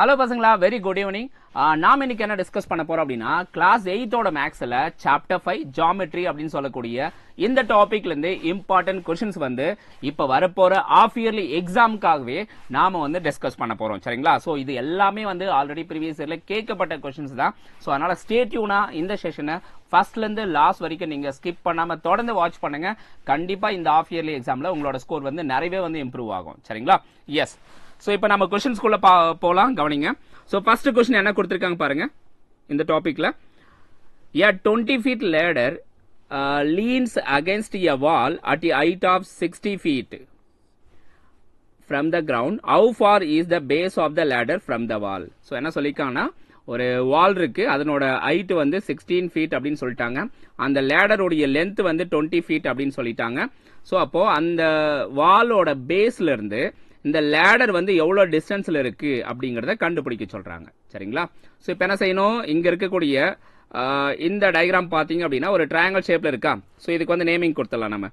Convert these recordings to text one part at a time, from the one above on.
Hello பசங்களா, very good evening. நாம் இன்னைக்கு என்ன டிஸ்கஸ் பண்ண போறோம் அப்படின்னா, கிளாஸ் 8ஓட மேக்ஸ்ல சாப்டர் 5 ஜியோமெட்ரி அப்படின்னு சொல்லக்கூடிய இந்த டாபிக்ல இருந்து இம்பார்ட்டன்ட் கொஸ்டின்ஸ் வந்து இப்ப வரப்போற ஆஃப் இயர்லி எக்ஸாமுக்காகவே நாம வந்து டிஸ்கஸ் பண்ண போறோம். சரிங்களா? சோ இது எல்லாமே வந்து ஆல்ரெடி ப்ரீவியஸ் இயர்ல கேட்கப்பட்ட கொஸ்டின்ஸ் தான். சோ அதனால ஸ்டே டியூனா இந்த செஷனை ஃபர்ஸ்ட்ல இருந்து லாஸ்ட் வரைக்கும் நீங்க ஸ்கிப் பண்ணாம தொடர்ந்து வாட்ச் பண்ணுங்க. கண்டிப்பா இந்த ஆஃப் இயர்லி எக்ஸாம்ல உங்களோட ஸ்கோர் வந்து நிறையவே வந்து இம்ப்ரூவ் ஆகும். சரிங்களா? எஸ். சோ இப்போ நம்ம क्वेश्चंसக்குள்ள போலாம், கவனிங்க. சோ ஃபர்ஸ்ட் क्वेश्चन என்ன கொடுத்திருக்காங்க பாருங்க. இந்த டாபிக்ல a 20 feet ladder leans against a wall at a height of 60 feet from the ground. How far is the base of the ladder from the wall? So என்ன சொல்லிருக்காங்கன்னா, ஒரு வால் இருக்கு, அதனோட ஹைட் வந்து 16 feet அப்படின்னு சொல்லிட்டாங்க. அந்த லேடர் உடைய லென்த் வந்து 20 feet அப்படின்னு சொல்லிட்டாங்க. சோ அப்போ அந்த வாலோட பேஸ்ல இருந்து இந்த லேடர் வந்து எவ்வளவு டிஸ்டன்ஸ்ல இருக்கு அப்படிங்கறத கண்டுபிடிக்க சொல்றாங்க. சரிங்களா? சோ இப்போ என்ன செய்யணும், இங்க இருக்கக்கூடிய இந்த டயகிராம் பாத்தீங்க அப்படின்னா ஒரு ட்ரையாங்கிள் ஷேப்ல இருக்கா. சோ இதுக்கு வந்து நேமிங் கொடுத்துடலாம், நம்ம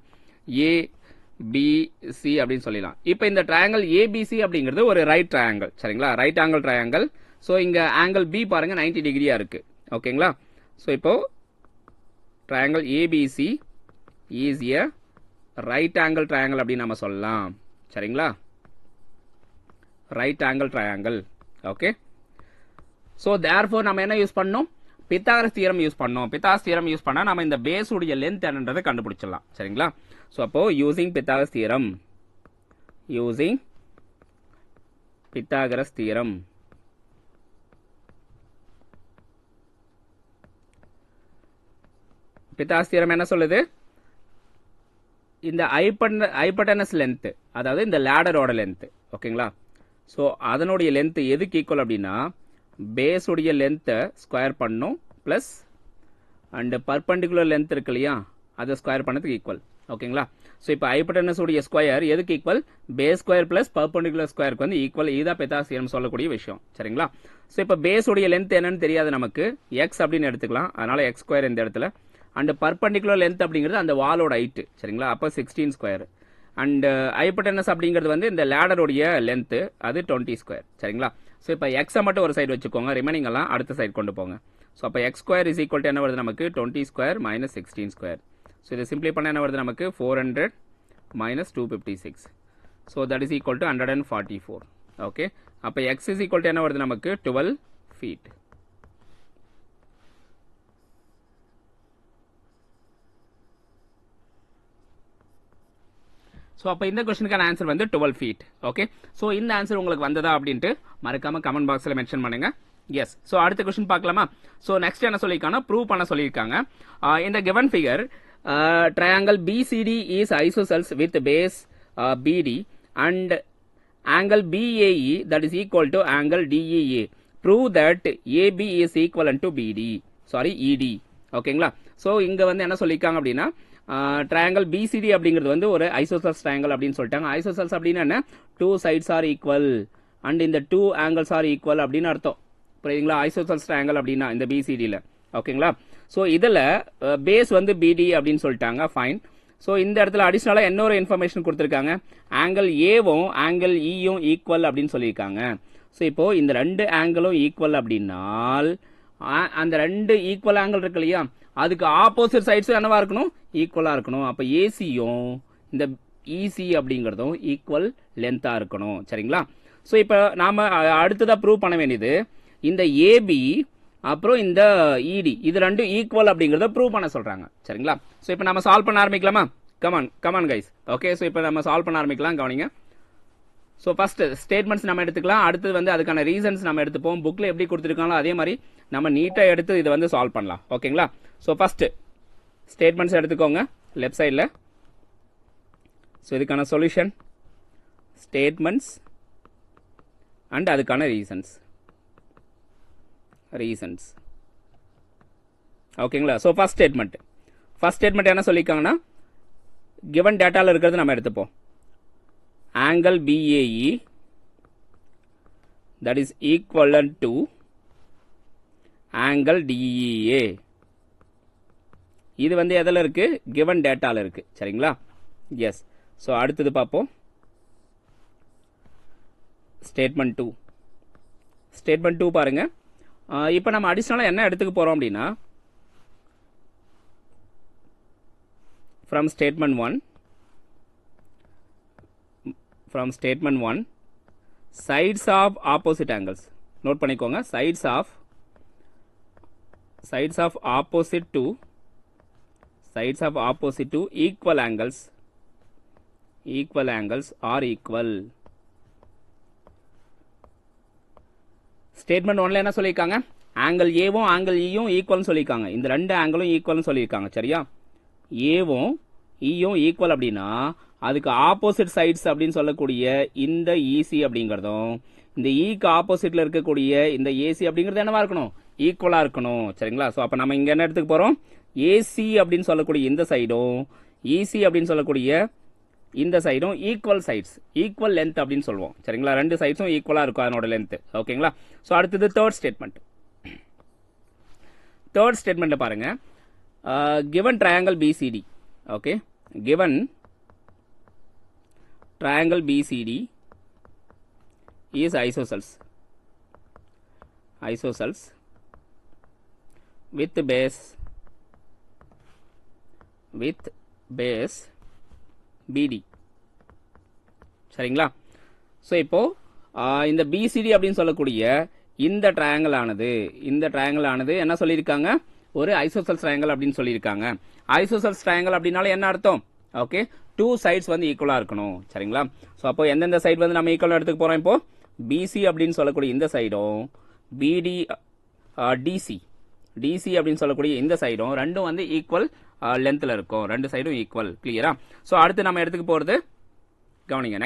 ABC அப்படின்னு சொல்லலாம். இப்போ இந்த ட்ரையாங்கிள் ABC அப்படிங்கிறது ஒரு ரைட் ட்ரையாங்கிள். சரிங்களா? Right angle triangle. சோ இங்க ஆங்கிள் B பாருங்க 90 டிகிரியா இருக்கு. ஓகேங்களா? சோ இப்போ triangle ABC is a right angle triangle அப்படின்னு நம்ம சொல்லலாம். சரிங்களா? Right angle triangle. Okay. So therefore நம்ம என்ன யூஸ் பண்ணோம், பித்தாகரஸ் தியரம் யூஸ் பண்ணோம். பித்தாகரஸ் தியரம் யூஸ் பண்ணா நம்ம இந்த பேஸ் உடைய லென்த் என்னன்றதை கண்டுபிடிச்சிடலாம். சரிங்களா? சோ அப்போ using Pythagoras theorem, using Pythagoras theorem Pythagoras theorem என்ன சொல்லுது, இந்த ஹைபோடெனஸ் லென்த், அதாவது இந்த லேடரோட லென்த். ஓகேங்களா? சோ அதனுடைய லென்த் எதுக்கு ஈக்குவல் அப்படின்னா, பேஸ் உடைய லென்த்தை ஸ்கொயர் பண்ணும் பிளஸ் அண்ட் பர்பெண்டிகுலர் லென்த் இருக்கு இல்லையா, அதை ஸ்கொயர் பண்ணதுக்கு ஈக்குவல். ஓகேங்களா? சோ இப்போ ஹைபோடெனஸ் உடைய ஸ்கொயர் எதுக்கு equal, base square plus perpendicular ஸ்கொயருக்கு வந்து ஈக்குவல். இதுதான் பித்தாகரஸ் தியரம் சொல்லக்கூடிய விஷயம். சரிங்களா? சோ இப்போ பேஸ் உடைய லென்த் என்னன்னு தெரியாது நமக்கு, எக்ஸ் அப்படின்னு எடுத்துக்கலாம். அதனால எக்ஸ் ஸ்கொயர் இந்த இடத்துல. அண்ட் பர்பெண்டிகுலர் லென்த் அப்படிங்கிறது அந்த வாலோட ஹைட். சரிங்களா? அப்போ 16 ஸ்கொயர். அண்ட் ஹைபோடெனஸ் அப்படிங்கிறது வந்து இந்த லேடருடைய லென்த், அது 20 ஸ்கொயர். சரிங்களா? ஸோ இப்போ எக்ஸை மட்டும் ஒரு சைடு வச்சுக்கோங்க, ரிமைனிங் எல்லாம் அடுத்த சைடு கொண்டு போங்க. ஸோ அப்போ X square is equal to என்ன வருது நமக்கு, 20 ஸ்கொயர் மைனஸ் 16 ஸ்கொயர். ஸோ இதை சிம்பிளை பண்ண என்ன வருது நமக்கு, 400 minus 256. So that is equal to 144. Okay. அப்போ எக்ஸ் இஸ் ஈக்குவல் டு என்ன வருது நமக்கு, 12 ஃபீட். ஸோ அப்போ இந்த கொஸ்டினுக்கான ஆன்சர் வந்து 12 ஃபீட். ஓகே. ஸோ இந்த ஆன்சர் உங்களுக்கு வந்ததா அப்படின்ட்டு மறக்காம கமெண்ட் பாக்ஸில் மென்ஷன் பண்ணுங்க. எஸ். ஸோ அடுத்த கொஸ்டின் பார்க்கலாமா? ஸோ நெக்ஸ்ட் என்ன சொல்லியிருக்காங்கன்னா, ப்ரூவ் பண்ண சொல்லியிருக்காங்க. இந்த given figure triangle BCD is isosceles with base BD and angle BAE that is equal to angle DEA. Prove that AB is equivalent to BD. Sorry, ED. ஓகேங்களா? So இங்க வந்து என்ன சொல்லியிருக்காங்க அப்படின்னா, ட்ரையாங்கிள் BCD அப்படிங்கிறது வந்து ஒரு ஐசோசெல்ஸ் ட்ரையாங்கிள் அப்படின்னு சொல்லிட்டாங்க. ஐசோசெல்ஸ் அப்படின்னா என்ன, 2 sides are equal and இந்த 2 angles are equal அப்படின்னு அர்த்தம். புரியுதுங்களா? ஐசோசெல்ஸ் ட்ரையாங்கிள் அப்படின்னா இந்த BCDல. ஓகேங்களா? ஸோ இதில் பேஸ் வந்து BD அப்படின்னு சொல்லிட்டாங்க. ஃபைன். ஸோ இந்த இடத்துல அடிஷ்னலாக இன்னொரு இன்ஃபர்மேஷன் கொடுத்துருக்காங்க, ஆங்கிள் ஏவும் ஆங்கிள் ஈயும் ஈக்குவல் அப்படின்னு சொல்லியிருக்காங்க. ஸோ இப்போ இந்த ரெண்டு ஆங்கிளும் ஈக்குவல் அப்படின்னால் அந்த ரெண்டு ஈக்குவல் ஆங்கிள் இருக்கு இல்லையா, அதுக்கு ஆப்போசிட் சைட்ஸும் என்னவா இருக்கணும், ஈக்குவலா இருக்கணும். அப்ப ஏசியும் இந்த இசி அப்படிங்கிறதும் ஈக்குவல் லென்த்தா இருக்கணும். சரிங்களா? ஸோ இப்போ நாம அடுத்ததா ப்ரூவ் பண்ண வேண்டியது, இந்த ஏபி அப்புறம் இந்த இடி இது ரெண்டும் ஈக்குவல் அப்படிங்கிறத ப்ரூவ் பண்ண சொல்றாங்க. சரிங்களா? ஸோ இப்போ நம்ம சால்வ் பண்ண ஆரம்பிக்கலாமா? Come on guys. ஓகே. ஸோ இப்போ நம்ம சால்வ் பண்ண ஆரம்பிக்கலாம், கவனிங்க. ஸோ ஃபர்ஸ்ட் ஸ்டேட்மெண்ட்ஸ் நம்ம எடுத்துக்கலாம், அடுத்தது வந்து அதுக்கான ரீசன்ஸ் நம்ம எடுத்துப்போம். புக்ல எப்படி கொடுத்துருக்காங்களோ அதே மாதிரி நம்ம நீட்டா எடுத்து இதை வந்து சால்வ் பண்ணலாம். ஓகேங்களா? ஸோ ஃபர்ஸ்ட் ஸ்டேட்மெண்ட்ஸ் எடுத்துக்கோங்க லெஃப்ட் சைடில். ஸோ இதுக்கான சொல்யூஷன், ஸ்டேட்மெண்ட்ஸ் அண்ட் அதுக்கான ரீசன்ஸ். ஓகேங்களா? ஸோ ஃபர்ஸ்ட் ஸ்டேட்மெண்ட் என்ன சொல்லியிருக்காங்கன்னா, கிவன் டேட்டாவில் இருக்கிறது நம்ம எடுத்துப்போம். angle BAE that is equivalent to angle DEA. இது வந்து எதில் இருக்கு, given dataல இருக்கு. சரிங்களா? எஸ். ஸோ அடுத்தது பார்ப்போம். ஸ்டேட்மெண்ட் 2. ஸ்டேட்மெண்ட் 2 பாருங்க. இப்போ நம்ம அடிஷ்னலாக என்ன எடுத்துக்க போகிறோம் அப்படின்னா from statement 1 sides of opposite angles note பண்ணிக்கோங்க sides of opposite to equal angles are equal. Statement 1ல என்ன சொல்லியிருக்காங்க, ஆங்கிள் ஏவும் ஆங்கிள் ஈயும் ஈக்குவல்னு சொல்லியிருக்காங்க. இந்த ரெண்டு ஆங்கிளும் ஈக்குவல்னு சொல்லியிருக்காங்க. சரியா, ஏவும் ஈயும் ஈக்குவல் அப்படின்னா அதுக்கு ஆப்போசிட் சைட்ஸ் அப்படின்னு சொல்லக்கூடிய இந்த இசி அப்படிங்கிறதும் இந்த ஈக்கு ஆப்போசிட்ல இருக்கக்கூடிய இந்த ஏசி அப்படிங்கிறது என்னவா இருக்கணும், ஈக்குவலா இருக்கணும். சரிங்களா, ஸோ அப்போ நம்ம இங்க என்ன எடுத்துக்க போறோம், ஏசி அப்படின்னு சொல்லக்கூடிய இந்த சைடும் இசி அப்படின்னு சொல்லக்கூடிய இந்த சைடும் ஈக்குவல் சைட்ஸ், ஈக்குவல் லென்த் அப்படின்னு சொல்லுவோம். சரிங்களா, ரெண்டு சைட்ஸும் ஈக்குவலா இருக்கும் அதனோட லென்த். ஓகேங்களா, ஸோ அடுத்தது தேர்ட் ஸ்டேட்மெண்ட் பாருங்க. given triangle BCD, okay, given triangle BCD is isosceles with base BD. சரிங்களா, ஸோ இப்போ இந்த BCD அப்படின்னு சொல்லக்கூடிய இந்த ட்ரையாங்கிள் ஆனது என்ன சொல்லியிருக்காங்க, ஒரு ஐசோசெல்ஸ் ட்ரையாங்கிள் அப்படின்னு சொல்லியிருக்காங்க. ஐசோசெல்ஸ் ட்ரையாங்கிள் அப்படின்னால என்ன அர்த்தம், ஓகே, டூ சைட்ஸ் வந்து ஈக்குவலா இருக்கணும். சரிங்களா, ஸோ அப்போ எந்தெந்த சைடு வந்து நம்ம ஈக்குவலா எடுத்துக்க போறோம், இப்போ பிசி அப்படின்னு சொல்லக்கூடிய இந்த சைடும் பிடி டிசி அப்படின்னு சொல்லக்கூடிய இந்த சைடும் ரெண்டும் வந்து ஈக்குவல் லென்த்ல இருக்கும், ரெண்டு சைடும் ஈக்குவல். கிளியரா, ஸோ அடுத்து நம்ம எடுத்துக்க போறது கவனிங்க.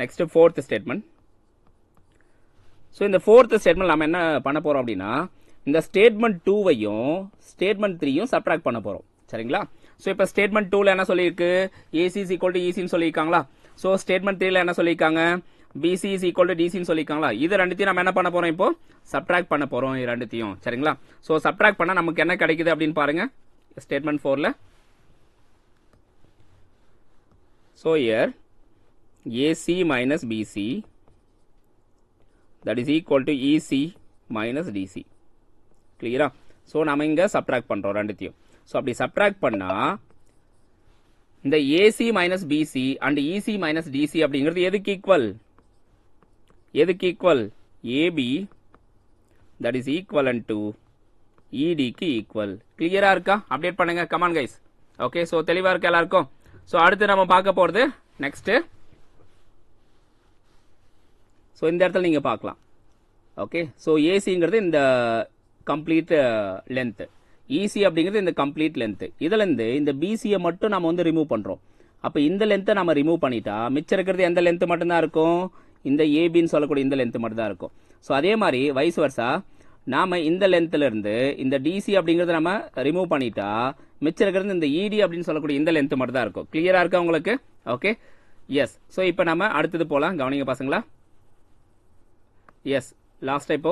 Next fourth statement. ஸோ இந்த ஃபோர்த் ஸ்டேட்மெண்ட் நம்ம என்ன பண்ண போறோம் அப்படின்னா இந்த ஸ்டேட்மெண்ட் 2வையும் ஸ்டேட்மெண்ட் 3யும் சப்ட்ராக்ட் பண்ண போறோம். சரிங்களா, ஸோ இப்போ ஸ்டேட்மெண்ட் 2ல என்ன சொல்லியிருக்கு, ஏசி இஸ் ஈக்குவல் டு ஈசின்னு சொல்லியிருக்காங்களா. ஸோ ஸ்டேட்மெண்ட் 3ல என்ன சொல்லியிருக்காங்க, பிசி இஸ் ஈக்குவல் டு டிசின்னு சொல்லியிருக்காங்களா. இது ரெண்டுத்தையும் நம்ம என்ன பண்ண போறோம், இப்போ சப்ட்ராக்ட் பண்ண போறோம் இது ரெண்டுத்தையும். சரிங்களா, ஸோ சப்ட்ராக்ட் பண்ணா நமக்கு என்ன கிடைக்குது அப்படின்னு பாருங்க ஸ்டேட்மெண்ட் 4ல. So here AC minus BC that is equal to EC minus DC. கிளியரா, ஸோ நம்ம இங்க சப்ட்ராக்ட் பண்றோம் ரெண்டுத்தையும். ஸோ அப்படி சப்ட்ராக்ட் பண்ணா இந்த AC minus BC and EC minus DC அப்படிங்கிறது எதுக்கு equal, AB that is equivalent to ED க்கு ஈக்குவல். கிளியரா இருக்கா, அப்டேட் பண்ணுங்க கமான் கைஸ். ஓகே, ஸோ தெளிவா இருக்கா எல்லாருக்கும். ஸோ அடுத்து நம்ம பார்க்க போறது நெக்ஸ்ட். ஸோ இந்த இடத்துல நீங்கள் பார்க்கலாம். ஓகே, ஸோ ஏசிங்கிறது இந்த கம்ப்ளீட் லென்த், இசி அப்படிங்கிறது இந்த கம்ப்ளீட் லென்த். இதுலேருந்து இந்த பிசியை மட்டும் நம்ம வந்து ரிமூவ் பண்ணுறோம். அப்போ இந்த லென்த்தை நம்ம ரிமூவ் பண்ணிட்டா மிச்சம் இருக்கிறது எந்த லென்த் மட்டும்தான் இருக்கும், இந்த ஏபின்னு சொல்லக்கூடிய இந்த லென்த் மட்டும் தான் இருக்கும். ஸோ அதே மாதிரி வைஸ் வர்சா நாம இந்த லென்த்ல இருந்து இந்த டிசி அப்படிங்கிறத நம்ம ரிமூவ் பண்ணிட்டா மிச்சம் இருக்கிறது இந்த இடி அப்படின்னு சொல்லக்கூடிய இந்த லென்த் மட்டும் தான் இருக்கும். கிளியரா இருக்கா உங்களுக்கு? Okay, S. ஸோ இப்போ நம்ம அடுத்தது போகலாம், கவனிங்க பசங்களா. எஸ், லாஸ்ட் இப்போ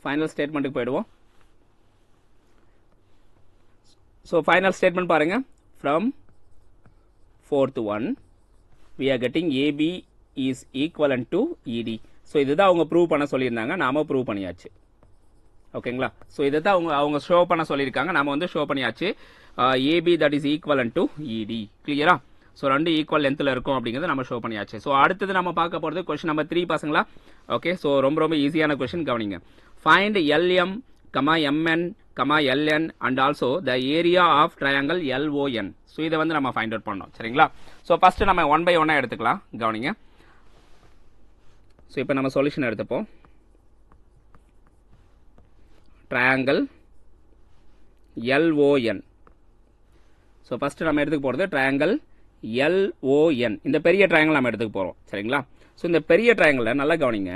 ஃபைனல் ஸ்டேட்மெண்ட்டுக்கு போயிடுவோம். ஸோ ஃபைனல் ஸ்டேட்மெண்ட் பாருங்க. From fourth one we are getting AB is equivalent to ED. So இதுதான் அவங்க ப்ரூவ் பண்ண சொல்லியிருந்தாங்க, நாம ப்ரூவ் பண்ணியாச்சு. ஓகேங்களா, ஸோ இதை தான் அவங்க ஷோ பண்ண சொல்லியிருக்காங்க, நாம வந்து ஷோ பண்ணியாச்சு. AB that is equivalent to ED. கிளியரா, ஸோ ரெண்டு ஈக்குவல் லென்த்தில் இருக்கும் அப்படிங்கிறத நம்ம ஷோ பண்ணியாச்சு. ஸோ அடுத்தது நம்ம பார்க்க போகிறது கொஸ்டின் நம்பர் 3 பசங்களா. ஓகே, ஸோ ரொம்ப ஈஸியான கொஸ்டின், கவனிங்க. Find LM, MN, LN and also the area of triangle LON. So இதை வந்து நம்ம ஃபைண்ட் அவுட் பண்ணோம். சரிங்களா, ஸோ ஃபர்ஸ்ட் நம்ம 1 by 1 எடுத்துக்கலாம், கவனிங்க. ஸோ இப்போ நம்ம சொல்யூஷன் எடுத்துப்போம். Triangle LON. ஸோ ஃபர்ஸ்ட் நம்ம எடுத்துக்க போகிறது ட்ரையாங்கிள் LON. இந்த பெரிய ட்ரையாங்கிள் நம்ம எடுத்துக்க போறோம். சரிங்களா, ஸோ இந்த பெரிய ட்ரையாங்கிள் நல்லா கவனிங்க,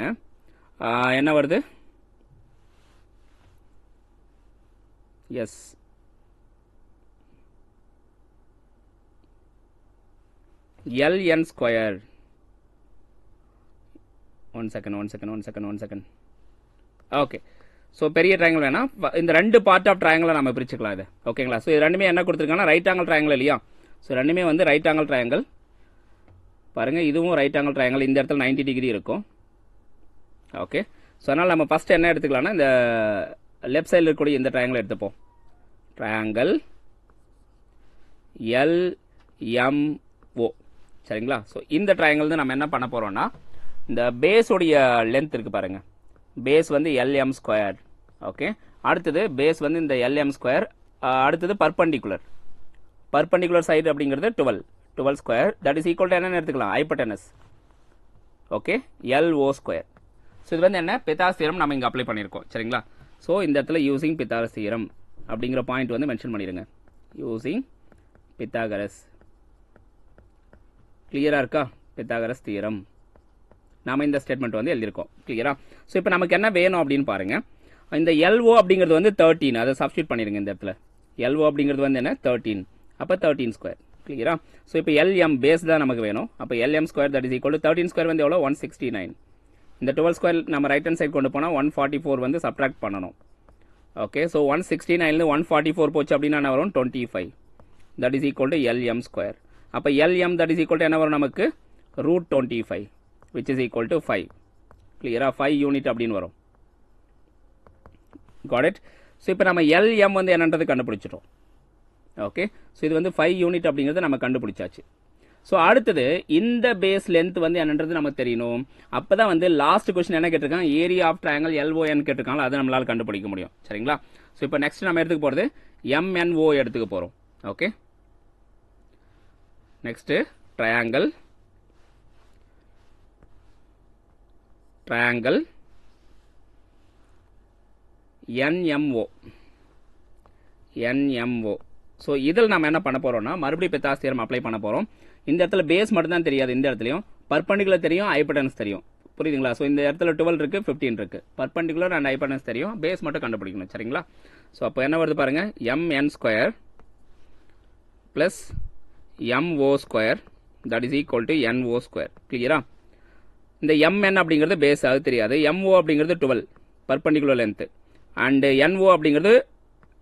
என்ன வருது, yes, LN square. One second. Okay, so பெரிய ட்ரையாங்கிள் வேணா, இந்த ரெண்டு பார்ட் ஆஃப் ட்ரையாங்கிளை நம்ம பிரிச்சுக்கலாம் இது. ஓகேங்களா, ஸோ இது ரெண்டுமே என்ன கொடுத்துருக்காங்கன்னா ரைட் ஆங்கிள் ட்ரையாங்கிள் இல்லையா. ஸோ ரெண்டுமே வந்து ரைட் ஆங்கிள் ட்ரையாங்கிள். பாருங்கள் இதுவும் ரைட் ஆங்கிள் ட்ரையாங்கிள், இந்த இடத்துல 90 டிகிரி இருக்கும். ஓகே, ஸோ அதனால் நம்ம ஃபஸ்ட்டு என்ன எடுத்துக்கலாம்னா இந்த லெஃப்ட் சைடில் இருக்கக்கூடிய இந்த ட்ரையாங்கிள் எடுத்துப்போம். ட்ரையாங்கிள் LMO, சரிங்களா? ஸோ இந்த ட்ரையாங்கிள் தான் நம்ம என்ன பண்ண போகிறோம்னா இந்த பேஸோடைய லென்த் இருக்குது பாருங்கள், பேஸ் வந்து LM ஸ்கொயர். ஓகே, அடுத்தது பேஸ் வந்து இந்த LM ஸ்கொயர், அடுத்தது பர்பண்டிகுலர் சைடு அப்படிங்கிறது 12 square, that is equal to என்னன்னு எடுத்துக்கலாம், hypotenuse. Okay, LO square. So இது வந்து என்ன, பித்தாகரஸ் தியரம் நம்ம இங்கே அப்ளை பண்ணியிருக்கோம், சரிங்களா? ஸோ இந்த இடத்துல யூசிங் பித்தாகரஸ் தியரம் அப்படிங்கிற பாயிண்ட் வந்து மென்ஷன் பண்ணிடுங்க. யூசிங் பித்தாகரஸ், கிளியராக இருக்கா? பித்தாகரஸ் தியரம் நாம இந்த ஸ்டேட்மெண்ட் வந்து எழுதியிருக்கோம், கிளியரா? ஸோ இப்போ நமக்கு என்ன வேணும் அப்படின்னு பாருங்க. இந்த LO அப்படிங்கிறது வந்து 13, அதை சப்ஸ்டியூட் பண்ணிடுங்க இந்த இடத்துல. LO அப்படிங்கிறது வந்து என்ன, 13, அப்போ 13 ஸ்கொயர், கிளியரா? ஸோ இப்போ LM பேஸ் தான் நமக்கு வேணும். அப்போ LM square that is equal to 13 square வந்து எவ்வளோ, 169. இந்த 12 ஸ்கொயர் நம்ம ரைட் ஹேண்ட் சைட் கொண்டு போனால் 144 வந்து சப்ட்ராக்ட் பண்ணணும். ஓகே, ஸோ 169லேருந்து 144 போச்சு அப்படின்னா என்ன வரும், 25, that is equal to LM square. அப்போ LM that is equal to என்ன வரும் நமக்கு, √25, which is equal to 5, clear-ஆ? 5 unit அப்படின்னு வரும். got it? ஸோ இப்போ நம்ம LM வந்து என்னன்றது கண்டுபிடிச்சிட்டோம். ஓகே, ஸோ இது வந்து 5 யூனிட் அப்படிங்கிறது நம்ம கண்டுபிடிச்சாச்சு. ஸோ அடுத்தது இந்த பேஸ் லென்த் வந்து என்னன்றது நமக்கு தெரியணும். அப்போ தான் வந்து லாஸ்ட் கொஸ்டின் என்ன கேட்டிருக்காங்க, ஏரியா ஆஃப் ட்ரையாங்கிள் LON கேட்டிருக்காங்களா, அதை நம்மளால் கண்டுபிடிக்க முடியும், சரிங்களா? ஸோ இப்போ நெக்ஸ்ட் நம்ம எடுத்துக்க போகிறது MNO எடுத்துக்க போகிறோம். Okay, next triangle NMO. So இதில் நம்ம என்ன பண்ண போகிறோம்னா மறுபடியும் பித்தாகரஸ் தியரம் அப்ளை பண்ண போகிறோம். இந்த இடத்துல பேஸ் மட்டும் தான் தெரியாது, இந்த இடத்துலையும் பர்பண்டிகுலர் தெரியும், ஹைபோடெனஸ் தெரியும், புரியுதுங்களா? ஸோ இந்த இடத்துல 12 இருக்குது, 15 இருக்குது, பர்பண்டிகுலர் அண்ட் ஹைபோடெனஸ் தெரியும், பேஸ் மட்டும் கண்டுபிடிக்கணும், சரிங்களா? ஸோ அப்போ என்ன வருது பாருங்கள், MN square plus MO square that is equal to NO square, கிளியரா? இந்த MN அப்படிங்கிறது பேஸ், அது தெரியாது. MO அப்படிங்கிறது 12 பர்பண்டிகுலர் லென்த்து, அண்ட் NO அப்படிங்கிறது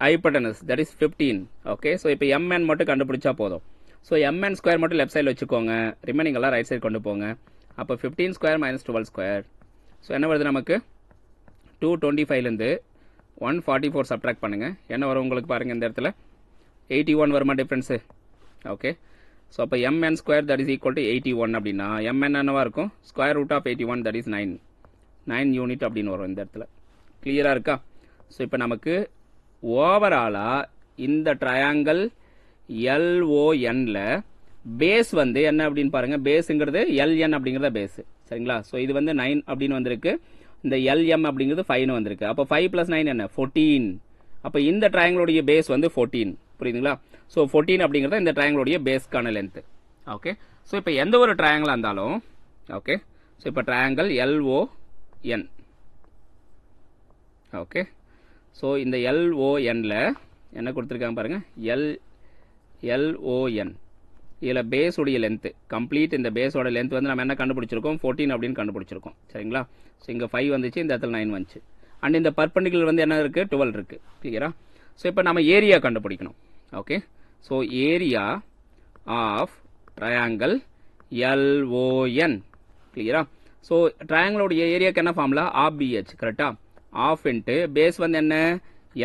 hypotenuse that is 15. Okay, so இப்போ MN மட்டும் கண்டுபிடிச்சா போதும். ஸோ MN ஸ்கொயர் மட்டும் லெஃப்ட் சைடில் வச்சுக்கோங்க, ரிமைனிங் எல்லாம் ரைட் சைடு கொண்டு போங்க. அப்போ 15 ஸ்கொயர் மைனஸ் 12 ஸ்கொயர், ஸோ என்ன வருது நமக்கு, 225லேருந்து 144 சப்ட்ராக்ட் பண்ணுங்கள், என்ன வரும் உங்களுக்கு பாருங்கள், இந்த இடத்துல 81 வருமா டிஃப்ரென்ஸு? ஓகே, ஸோ அப்போ MN square that is equal to 81 அப்படின்னா MN என்னவா இருக்கும், square root of 81 that is 9 unit அப்படின்னு வரும் இந்த இடத்துல, கிளியராக இருக்கா? ஸோ இப்போ நமக்கு ஓவராலாக இந்த ட்ரையாங்கிள் LONல பேஸ் வந்து என்ன அப்படின்னு பாருங்கள், பேஸுங்கிறது LN அப்படிங்கிறத பேஸு, சரிங்களா? ஸோ இது வந்து 9 அப்படின்னு வந்திருக்கு, இந்த LM அப்படிங்கிறது 5ன்னு வந்திருக்கு. அப்போ 5 + 9 என்ன, 14. அப்போ இந்த ட்ரையாங்கிளுடைய பேஸ் வந்து 14, புரியுதுங்களா? ஸோ 14 அப்படிங்கிறது இந்த ட்ரையாங்கிளுடைய பேஸ்க்கான லென்த்து. ஓகே, ஸோ இப்போ எந்த ஒரு ட்ரையாங்கிளாக இருந்தாலும், ஓகே, ஸோ இப்போ ட்ரையாங்கிள் LON. ஓகே, ஸோ இந்த LONல என்ன கொடுத்துருக்காங்க பாருங்கள், LON, இதில் பேஸுடைய லென்த்து கம்ப்ளீட், இந்த பேஸோட லென்த் வந்து நம்ம என்ன கண்டுபிடிச்சிருக்கோம், 14 அப்படின்னு கண்டுபிடிச்சிருக்கோம், சரிங்களா? ஸோ இங்கே 5 வந்துச்சு, இந்த இடத்துல 9 வந்துச்சு, அண்ட் இந்த பர்பண்டிகுலர் வந்து என்ன இருக்குது, 12 இருக்குது, கிளியரா? ஸோ இப்போ நம்ம ஏரியா கண்டுபிடிக்கணும். Okay, so area of triangle LON, கிளியரா? ஸோ ட்ரையாங்கிளோடைய ஏரியாவுக்கு என்ன ஃபார்முலா, RBH, கரெக்டாக? ஆஃப் இன்ட்டு பேஸ் வந்து என்ன,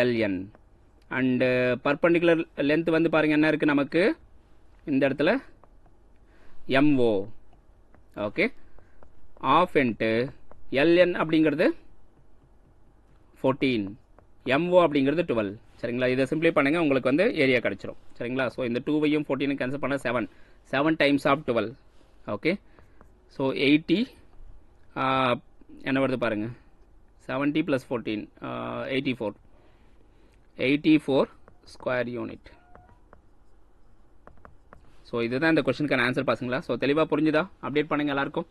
LN, அண்டு பர்பண்டிகுலர் லென்த் வந்து பாருங்கள் என்ன இருக்குது நமக்கு இந்த இடத்துல, MO. Okay, of into LN அப்படிங்கிறது 14, MO அப்படிங்கிறது 12, சரிங்களா? இதை சிம்பிளை பண்ணுங்கள், உங்களுக்கு வந்து ஏரியா கிடச்சிரும், சரிங்களா? ஸோ இந்த 2வையும் 14 கேன்சல் பண்ண 7 டைம்ஸ் ஆஃப் 12. ஓகே, ஸோ 80 என்ன வருது பாருங்கள், 70 + 14 84 ஸ்கொயர் யூனிட். ஸோ இதுதான் இந்த கொஸ்டினுக்கான ஆன்சர் பாசுங்களா? ஸோ தெளிவாக புரிஞ்சுதா? அப்டேட் பண்ணுங்கள், எல்லாருக்கும்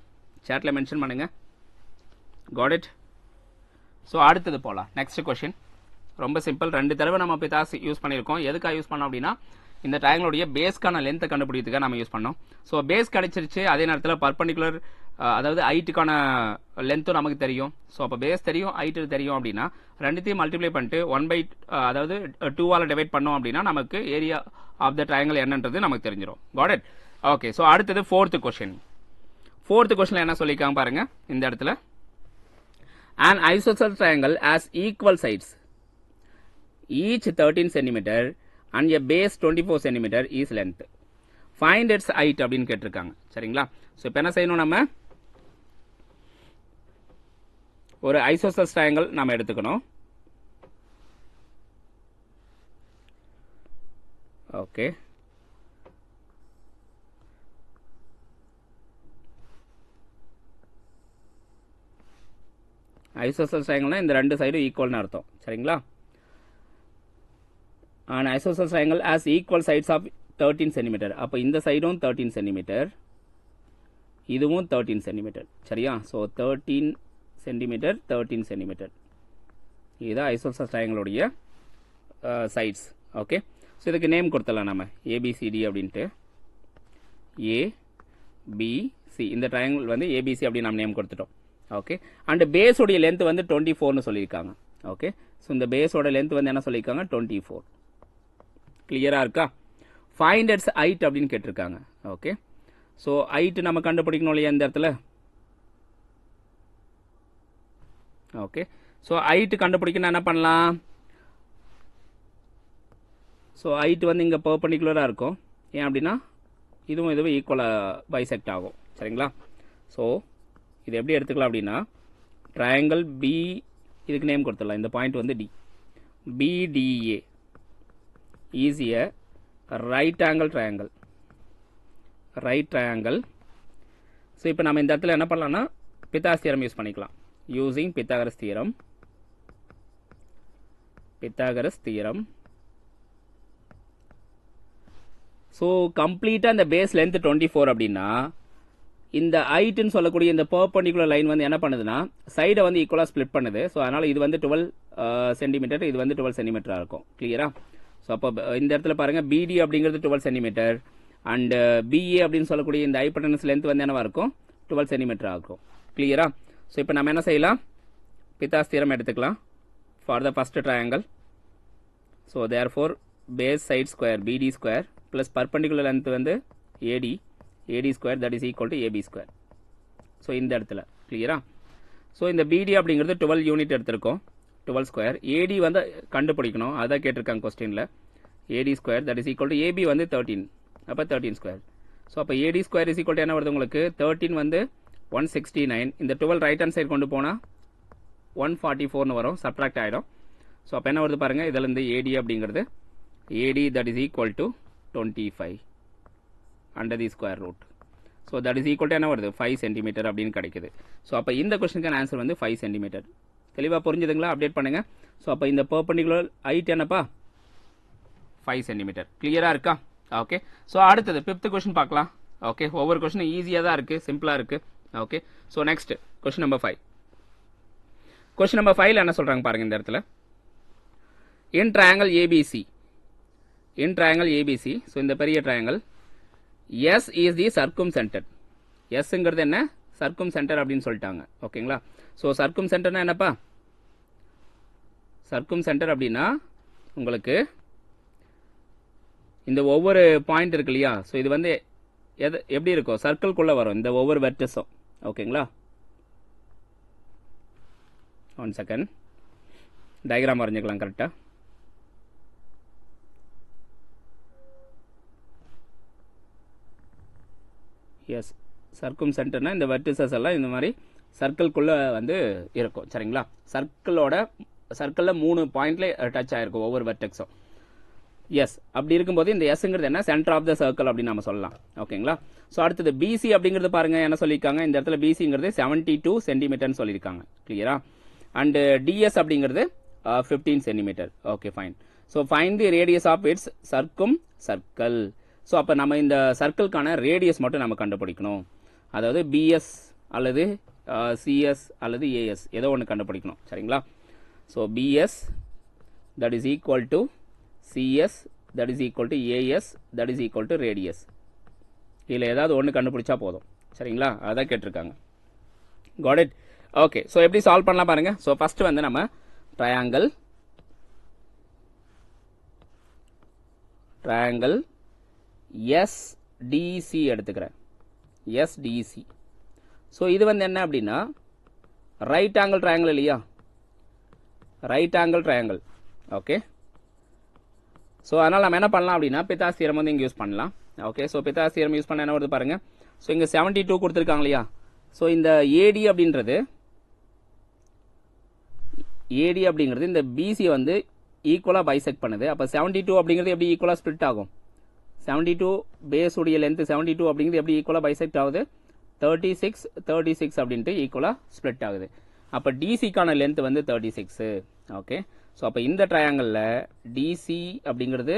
சேட்டில் மென்ஷன் பண்ணுங்கள். God it? ஸோ அடுத்தது போகலாம். நெக்ஸ்ட் கொஸ்டின் ரொம்ப சிம்பிள். 2 தடவை நம்ம பித்தாகரஸ் யூஸ் பண்ணியிருக்கோம். எதுக்காக யூஸ் பண்ணோம் அப்படின்னா இந்த ட்ரையாங்கிளுடைய பேஸ்க்கான லென்த்தை கண்டுபிடிக்கிறதுக்காக நம்ம யூஸ் பண்ணோம். ஸோ பேஸ் கிடைச்சிருச்சு, அதே நேரத்தில் பர்பண்டிகுலர் அதாவது ஹைட்டுக்கான லென்த்தும் நமக்கு தெரியும். ஸோ அப்போ பேஸ் தெரியும், ஹைட்டு தெரியும் அப்படின்னா ரெண்டுத்தையும் மல்டிப்ளை பண்ணிட்டு 1/2 அதாவது 2ஆல் டிவைட் பண்ணோம் அப்படின்னா நமக்கு ஏரியா ஆஃப் த ட்ரையாங்கிள் என்னன்றது நமக்கு தெரிஞ்சிடும். God it? ஓகே, ஸோ அடுத்தது 4th கொஸ்டின். 4th கொஸ்டின்ல என்ன சொல்லிருக்காங்க பாருங்க இந்த இடத்துல an isosceles triangle has equal sides each 13 cm and a base 24 cm is length find its height அப்படின்னு கேட்டிருக்காங்க சரிங்களா ஸோ இப்போ என்ன செய்யணும் நம்ம ஒரு isosceles triangle நாம எடுத்துக்கணும் ஓகே isosceles triangle இந்த ரெண்டு சைடும் ஈக்குவல்னு அர்த்தம் சரிங்களா an isosceles triangle has equal sides of 13 cm அப்போ இந்த சைடும் 13 cm இதுவும் 13 cm சரியா ஸோ 13 cm 13 cm இதுதான் isosceles triangle உடைய sides ஓகே ஸோ இதுக்கு நேம் கொடுத்துடலாம் நம்ம ABCD அப்படின்ட்டு ABC இந்த ட்ரையாங்கிள் வந்து ABC அப்படின்னு நம்ம நேம் கொடுத்துட்டோம் ஓகே அண்ட் பேஸோடைய லென்த் வந்து 24னு சொல்லியிருக்காங்க ஓகே ஸோ இந்த பேஸோட லென்த் வந்து என்ன சொல்லியிருக்காங்க 24 கிளியரா இருக்கா ஃபைண்ட் இட்ஸ் ஹைட் அப்படின்னு கேட்டிருக்காங்க ஓகே ஸோ ஹைட் நம்ம கண்டுபிடிக்கணும் இல்லையா இந்த இடத்துல ஓகே ஸோ ஹைட் கண்டுபிடிக்கணும் என்ன பண்ணலாம் ஸோ ஹைட் வந்து இங்கே பெர்பெண்டிகுலராக இருக்கும் ஏன் அப்படின்னா இதுவும் ஈக்குவலாக பைசெக்ட் ஆகும் சரிங்களா ஸோ இது எப்படி எடுத்துக்கலாம் அப்படின்னா ட்ரையாங்கிள் பி இதுக்கு நேம் கொடுத்துடலாம் இந்த பாயிண்ட் வந்து D BDA is a right angle triangle so இப்போ நம்ம இந்த இடத்துல என்ன பண்ணலாம்னா பித்தாகரஸ் தியரம் யூஸ் பண்ணிக்கலாம் யூசிங் பித்தாகரஸ் தியரம் ஸோ கம்ப்ளீட்டாக இந்த பேஸ் லென்த் 24 அப்படின்னா இந்த ஹைட்னு சொல்லக்கூடிய இந்த பெர்பெண்டிகுலர் லைன் வந்து என்ன பண்ணுதுன்னா சைடை வந்து ஈக்குவலாக ஸ்ப்ளிட் பண்ணுது ஸோ அதனால் இது வந்து 12 சென்டிமீட்டர் இது வந்து 12 சென்டிமீட்டராக இருக்கும் கிளியரா ஸோ அப்போ இந்த இடத்துல பாருங்கள் BD அப்படிங்கிறது 12 சென்டிமீட்டர் அண்ட் BA அப்படின்னு சொல்லக்கூடிய இந்த ஹைபோடெனஸ் லென்த் வந்து என்னவா இருக்கும் 12 சென்டிமீட்டராக இருக்கும் கிளியரா ஸோ இப்போ நம்ம என்ன செய்யலாம் பித்தாகரஸ் தியரம் எடுத்துக்கலாம் for the first triangle so therefore base side square BD square plus perpendicular length வந்து AD square that is equal to AB square so இந்த இடத்துல கிளியரா ஸோ இந்த BD அப்படிங்கிறது 12 யூனிட் எடுத்திருக்கோம் 12 ஸ்கொயர் AD வந்து கண்டுபிடிக்கணும் அதான் கேட்டிருக்காங்க கொஸ்டினில் AD square that is equal to AB வந்து 13 அப்போ 13 ஸ்கொயர் ஸோ அப்போ AD square is equal to என்ன வருது உங்களுக்கு 13 வந்து 169 இந்த 12 ரைட் ஹேண்ட் சைடு கொண்டு போனால் 144னு வரும் சப்ட்ராக்ட் ஆகிடும் ஸோ அப்போ என்ன வருது பாருங்கள் இதில் AD அப்படிங்கிறது AD that is equal to 25 under the square root so that is equal to என்ன வருது 5 cm அப்படின்னு கிடைக்குது ஸோ அப்போ இந்த கொஸ்டினுக்கான ஆன்சர் வந்து 5 cm தெளிவாக புரிஞ்சுதுங்களா அப்டேட் பண்ணுங்க ஸோ அப்போ இந்த பெர்பெண்டிகுலர் ஹைட் என்னப்பா 5 cm கிளியரா இருக்கா ஓகே ஸோ அடுத்தது 5th கொஸ்டின் பார்க்கலாம் ஓகே ஒவ்வொரு கொஸ்டினும் ஈஸியாக தான் இருக்குது சிம்பிளாக இருக்குது okay so next question number 5 question number 5ல என்ன சொல்கிறாங்க பாருங்க இந்த இடத்துல in triangle ABC ஸோ இந்த பெரிய triangle S is the circumcenter Sங்கிறது என்ன சர்க்கும் அப்படின்னு சொல்லிட்டாங்க ஓகேங்களா ஸோ சர்க்கும் சென்டர்னா என்னப்பா சர்க்கும் சென்டர் அப்படின்னா உங்களுக்கு இந்த ஒவ்வொரு பாயிண்ட் இருக்கு இல்லையா ஸோ இது வந்து எப்படி இருக்கும் சர்க்கிள்குள்ளே வரும் இந்த ஒவ்வொரு வெர்டிஸும் ஓகேங்களா 1 செகண்ட் டயக்ராம் வரைஞ்சிக்கலாம் கரெக்டாக எஸ் சர்க்கும் சென்டர்னா இந்த வெர்டிசஸ் எல்லாம் இந்த மாதிரி சர்க்கிள்குள்ளே வந்து இருக்கும் சரிங்களா சர்க்கிளில் 3 பாயிண்ட்ல டச் ஆகிருக்கும் ஒவ்வொரு வெர்டெக்ஸும் எஸ் அப்படி இருக்கும்போது இந்த எஸ்ங்கிறது என்ன சென்டர் ஆஃப் த சர்க்கிள் அப்படின்னு நம்ம சொல்லலாம் ஓகேங்களா ஸோ அடுத்தது பிசி அப்படிங்கிறது பாருங்க என்ன சொல்லியிருக்காங்க இந்த இடத்துல பிசிங்கிறது 72 சென்டிமீட்டர்னு சொல்லியிருக்காங்க கிளியரா அண்ட் டிஎஸ் அப்படிங்கிறது 15 centimetre okay fine so find the radius of its circle so அப்போ நம்ம இந்த சர்க்கிள்கான ரேடியஸ் மட்டும் நம்ம கண்டுபிடிக்கணும் அதாவது பிஎஸ் அல்லது சிஎஸ் அல்லது ஏஎஸ் ஏதோ ஒன்று கண்டுபிடிக்கணும் சரிங்களா so BS that is equal to CS that is equal to AS that is equal to radius இதில் ஏதாவது ஒன்று கண்டுபிடிச்சா போதும் சரிங்களா அதான் கேட்டிருக்காங்க காட் இட் ஓகே ஸோ எப்படி சால்வ் பண்ணலாம் பாருங்க ஸோ ஃபர்ஸ்ட் வந்து நம்ம ட்ரையாங்கிள் எஸ்டிசி எடுத்துக்கிறேன் எஸ்டிசி ஸோ இது வந்து என்ன அப்படின்னா ரைட் ஆங்கிள் ட்ரையாங்கிள் இல்லையா, right angle triangle. Okay, so அதனால் நம்ம என்ன பண்ணலாம் அப்படின்னா பித்தாஸ் தியரம் வந்து இங்கே யூஸ் பண்ணலாம். ஓகே, ஸோ பித்தாஸ் தியரம் யூஸ் பண்ண என்ன வருது பாருங்கள். ஸோ இங்கே 72 கொடுத்துருக்காங்க இல்லையா. ஸோ இந்த ஏடி அப்படிங்கிறது இந்த பிசி வந்து ஈக்குவலாக பைசெக்ட் பண்ணுது. அப்போ 72 அப்படிங்கிறது எப்படி ஈக்குவலாக ஸ்ப்ளிட் ஆகும்? 72 பேஸ் உடைய லென்த் 72 அப்படிங்கிறது எப்படி ஈக்குவலாக பைசெக்ட் ஆகுது? 36 அப்படின்ட்டு ஈக்குவலாக ஸ்ப்ளிட் ஆகுது. அப்போ டிசிக்கான லென்த் வந்து 36. ஓகே, ஸோ அப்போ இந்த ட்ரையாங்கிளில் டிசி அப்படிங்கிறது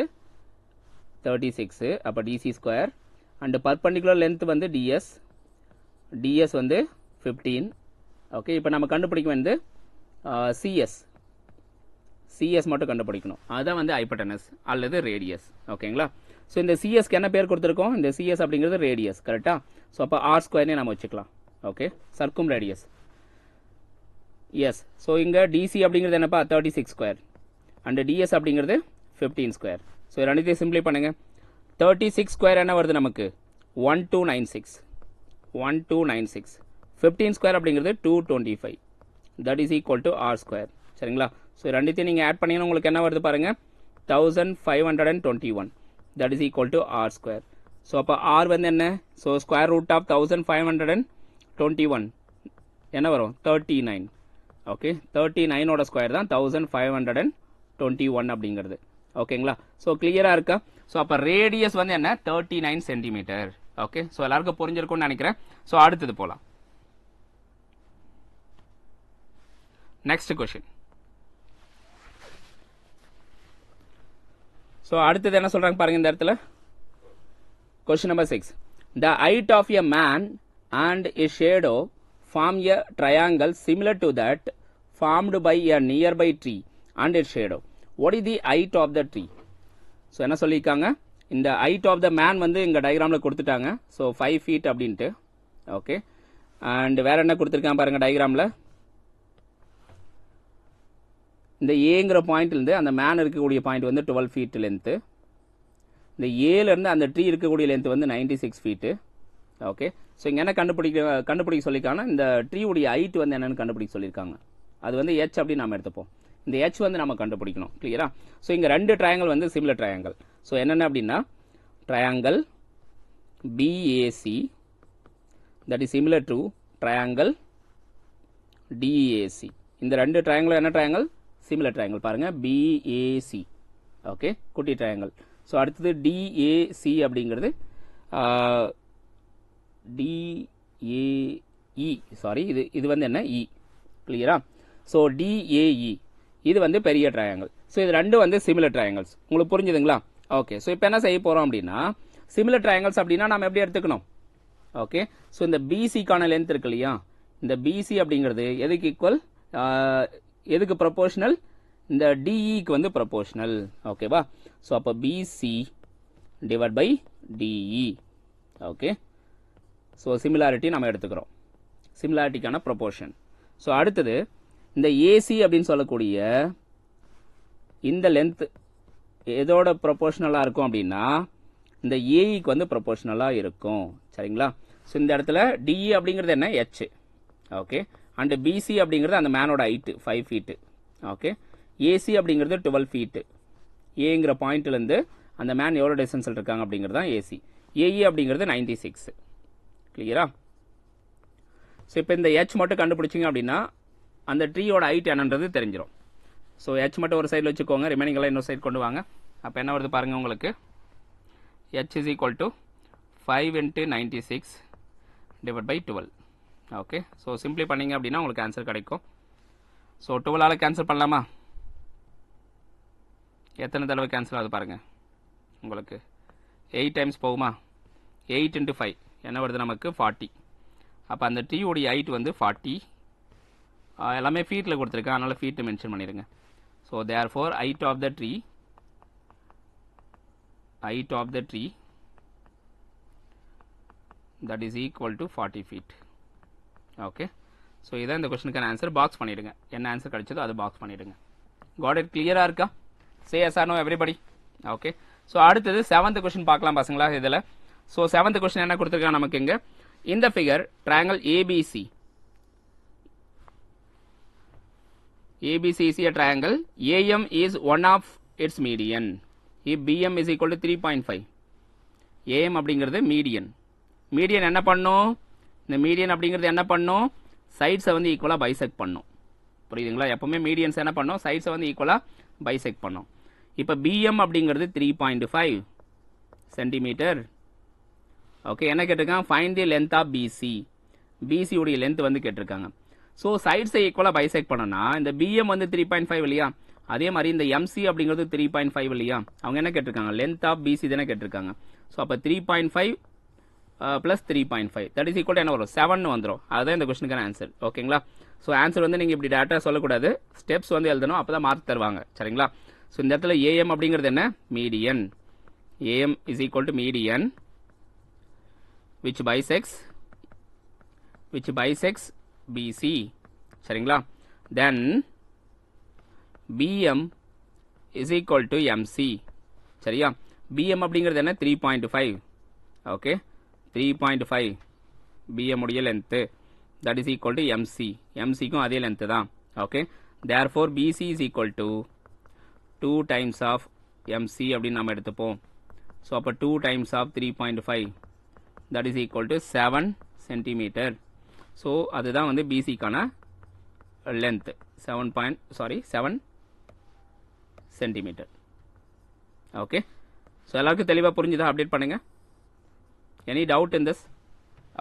36, அப்போ DC square and perpendicular length வந்து டிஎஸ் வந்து 15. ஓகே, இப்போ நம்ம கண்டுபிடிக்க வந்து சிஎஸ் மட்டும் கண்டுபிடிக்கணும். அதுதான் வந்து ஹைபோடெனஸ் அல்லது ரேடியஸ். ஓகேங்களா, ஸோ இந்த சிஎஸ்க்கு என்ன பேர் கொடுத்துருக்கோம்? இந்த சிஎஸ் அப்படிங்கிறது ரேடியஸ். கரெக்டாக, ஸோ அப்போ ஆர் ஸ்கொயர்னே நம்ம வச்சுக்கலாம். Okay, circumradius. Yes, so இங்கே டிசி அப்படிங்கிறது என்னப்பா 36 ஸ்கொயர் அண்டு டிஎஸ் அப்படிங்கிறது 15 ஸ்கொயர். ஸோ ரெண்டுத்தையும் சிம்பிளை பண்ணுங்கள். 36 ஸ்கொயர் என்ன வருது நமக்கு? 1296. 15 ஸ்கொயர் அப்படிங்கிறது 225. That is equal to R square. சரிங்களா, ஸோ ரெண்டுத்தையும் நீங்கள் ஆட் பண்ணிங்கன்னா உங்களுக்கு என்ன வருது பாருங்கள், 1521. That is equal to R square. So அப்போ ஆர் வந்து என்ன? ஸோ ஸ்கொயர் ரூட் ஆஃப் 1521 என்ன வரும்? 39. ஓகே, 39ஓட ஸ்கொயர் தான் 1521 அப்படிங்கிறது. ஓகேங்களா, ஸோ கிளியராக இருக்கா? ஸோ அப்போ ரேடியஸ் வந்து என்ன? 39 சென்டிமீட்டர். ஓகே, ஸோ எல்லாருக்கும் புரிஞ்சிருக்கும்னு நினைக்கிறேன். ஸோ அடுத்தது போகலாம். Next question. ஸோ அடுத்தது என்ன சொல்கிறாங்க பாருங்க இந்த இடத்துல. Question number 6. The height of a man and a shadow form a triangle similar to that formed by a nearby tree and its shadow. What is the height of the tree? So என்ன சொல்லியிருக்காங்க? இந்த height of the man வந்து இங்கே டயக்ராமில் கொடுத்துட்டாங்க. So 5 feet அப்படின்ட்டு. Okay, and வேறு என்ன கொடுத்துருக்காங்க பாருங்கள் டயக்ராமில். இந்த ஏங்கிற பாயிண்ட்லேருந்து அந்த மேன் இருக்கக்கூடிய பாயிண்ட் வந்து 12 feet லென்த்து. இந்த ஏலேருந்து அந்த ட்ரீ இருக்கக்கூடிய லென்த் வந்து 96 feet. ஓகே, ஸோ இங்கே என்ன கண்டுபிடிக்க சொல்லியிருக்காங்கன்னா இந்த ட்ரீவுடைய ஹைட் வந்து என்னென்னு கண்டுபிடிக்க சொல்லியிருக்காங்க. அது வந்து ஹெச் அப்படின்னு நம்ம எடுத்துப்போம். இந்த ஹெச் வந்து நம்ம கண்டுபிடிக்கணும். கிளியரா? ஸோ இங்கே 2 ட்ரையாங்கிள் வந்து சிமிலர் ட்ரையாங்கிள். ஸோ என்னென்ன அப்படின்னா triangle BAC that is similar to triangle DAC. இந்த 2 ட்ரையாங்கிள் என்ன ட்ரையாங்கிள்? Similar triangle. பாருங்கள், பிஏசி. ஓகே, குட்டி ட்ரையாங்கிள். ஸோ அடுத்தது டிஏசி அப்படிங்கிறது டிஏஇ, சாரி இது வந்து என்ன? இ. கிளியரா? ஸோ டிஏஇ இது வந்து பெரிய ட்ரையாங்கிள். ஸோ இது 2 வந்து சிமிலர் ட்ரையாங்கிள்ஸ். உங்களுக்கு புரிஞ்சுதுங்களா? ஓகே, ஸோ இப்போ என்ன செய்ய போகிறோம் அப்படின்னா சிமிலர் ட்ரையாங்கிள்ஸ் அப்படின்னா நம்ம எப்படி எடுத்துக்கணும்? ஓகே, ஸோ இந்த பிசிக்கான லென்த் இருக்கு இல்லையா, இந்த பிசி அப்படிங்கிறது எதுக்கு ஈக்குவல்? எதுக்கு ப்ரொபோர்ஷனல்? இந்த டிஇக்கு வந்து ப்ரொபோர்ஷனல். ஓகேவா? ஸோ அப்போ BC divide by DE. Okay, so similarity நம்ம எடுத்துக்கிறோம், சிமிலாரிட்டிக்கான ப்ரொபோர்ஷன். ஸோ அடுத்தது இந்த ஏசி அப்படின்னு சொல்லக்கூடிய இந்த லென்த் எதோட ப்ரொபோர்ஷனலாக இருக்கும் அப்படின்னா இந்த ஏஇக்கு வந்து ப்ரொபோர்ஷனலாக இருக்கும். சரிங்களா? ஸோ இந்த இடத்துல டிஇ அப்படிங்கிறது என்ன? ஹெச். ஓகே, அண்டு பிசி அப்படிங்கிறது அந்த மேனோட ஹைட்டு 5 feet. ஓகே, ஏசி அப்படிங்கிறது 12 feet. ஏங்கிற பாயிண்ட்லேருந்து அந்த மேன் எவ்வளோ டிஸ்டன்ஸில் இருக்காங்க அப்படிங்கிறது தான் ஏசி. ஏஇ அப்படிங்கிறது 96. கிளியரா? ஸோ இப்போ இந்த ஹெச் மட்டும் கண்டுபிடிச்சிங்க அப்படின்னா அந்த ட்ரீயோட ஹைட் என்னன்றது தெரிஞ்சிடும். ஸோ ஹெச் மட்டும் ஒரு சைடில் வச்சுக்கோங்க, ரிமைனிங் எல்லாம் இன்னொரு சைடு கொண்டு வாங்க. அப்போ என்ன வருது பாருங்கள் உங்களுக்கு. H is equal to 5 × 96 divide by 12. Okay, so simply பண்ணிங்க அப்படின்னா உங்களுக்கு ஆன்சர் கிடைக்கும். ஸோ 12ஆல் கேன்சல் பண்ணலாமா? எத்தனை தடவை கேன்சல் ஆகுது பாருங்கள் உங்களுக்கு. 8 டைம்ஸ் போகுமா? 8 × 5 என்ன வருது நமக்கு? 40. அப்போ அந்த ட்ரீயோடைய ஹைட் வந்து 40. எல்லாமே ஃபீட்டில் கொடுத்துருக்கேன், அதனால் ஃபீட்டு மென்ஷன் பண்ணிடுங்க. So therefore height of the tree that is equal to 40 feet. Okay, so இதான் இந்த கொஸ்டினுக்கான ஆன்சர். பாக்ஸ் பண்ணிவிடுங்க, என்ன ஆன்சர் கிடைச்சதோ அது பாக்ஸ் பண்ணிவிடுங்க. Got it? கிளியராக இருக்கா? Say yes or no everybody? Okay, so அடுத்தது 7th கொஸ்டின் பார்க்கலாம் பசங்களா இதில். ஸோ 7th கொஸ்டின் என்ன கொடுத்துருக்காங்க நமக்கு இங்கே. In the figure, triangle ABC. ABC is a triangle. AM is one of its median. If BM is equal to 3.5. AM அப்படிங்கிறது median. Median என்ன பண்ணும்? இந்த மீடியன் அப்படிங்கிறது என்ன பண்ணும்? சைட்ஸை வந்து ஈக்குவலாக பைசெக்ட் பண்ணும். புரியுதுங்களா? எப்பவுமே மீடியன்ஸ் என்ன பண்ணும்? சைட்ஸை வந்து ஈக்குவலாக பைசெக்ட் பண்ணும். இப்போ BM அப்படிங்கிறது 3.5 சென்டிமீட்டர். ஓகே, என்ன கேட்டிருக்காங்க? Find the length of BC. BC உடைய லென்த் வந்து கேட்டிருக்காங்க. ஸோ சைட்ஸை ஈக்குவலாக பைசெக்ட் பண்ணோன்னா இந்த BM வந்து 3.5 இல்லையா, அதே மாதிரி இந்த MC அப்படிங்கிறது 3.5 இல்லையா, அவங்க என்ன கேட்டிருக்காங்க? லென்த் ஆஃப் BC தானே கேட்டிருக்காங்க. ஸோ அப்போ 3.5 ப்ளஸ் 3.5 தட் இஸ் ஈக்குவல் என்ன வரும்? 7 வந்துடும். அதுதான் இந்த கொஸ்டினுக்கான ஆன்சர். ஓகேங்களா? ஸோ ஆன்சர் வந்து நீங்கள் இப்படி டேரெக்டாக சொல்லக்கூடாது, ஸ்டெப்ஸ் வந்து எழுதணும், அப்போ தான் மார்க் தருவாங்க. சரிங்களா? ஸோ இந்த இடத்துல AM அப்படிங்கிறது என்ன? Median. AM is equal to median which bisects BC. சரிங்களா? then BM is equal to MC. சரியா? BM அப்படிங்கிறது என்ன? 3.5. ஓகே, 3.5 BM உடைய length that is equal to MC. MC க்கும் அதே லென்த் தான். Okay, therefore BC is equal to 2 times of MC அப்படின்னு நம்ம எடுத்துப்போம். ஸோ அப்போ 2 times of 3.5 that is equal to 7 centimeter. So அதுதான் வந்து BCக்கான லென்த் 7 சென்டிமீட்டர். ஓகே, ஸோ எல்லாருக்கும் தெளிவாக புரிஞ்சுதா? அப்டேட் பண்ணுங்க. Any doubt in this?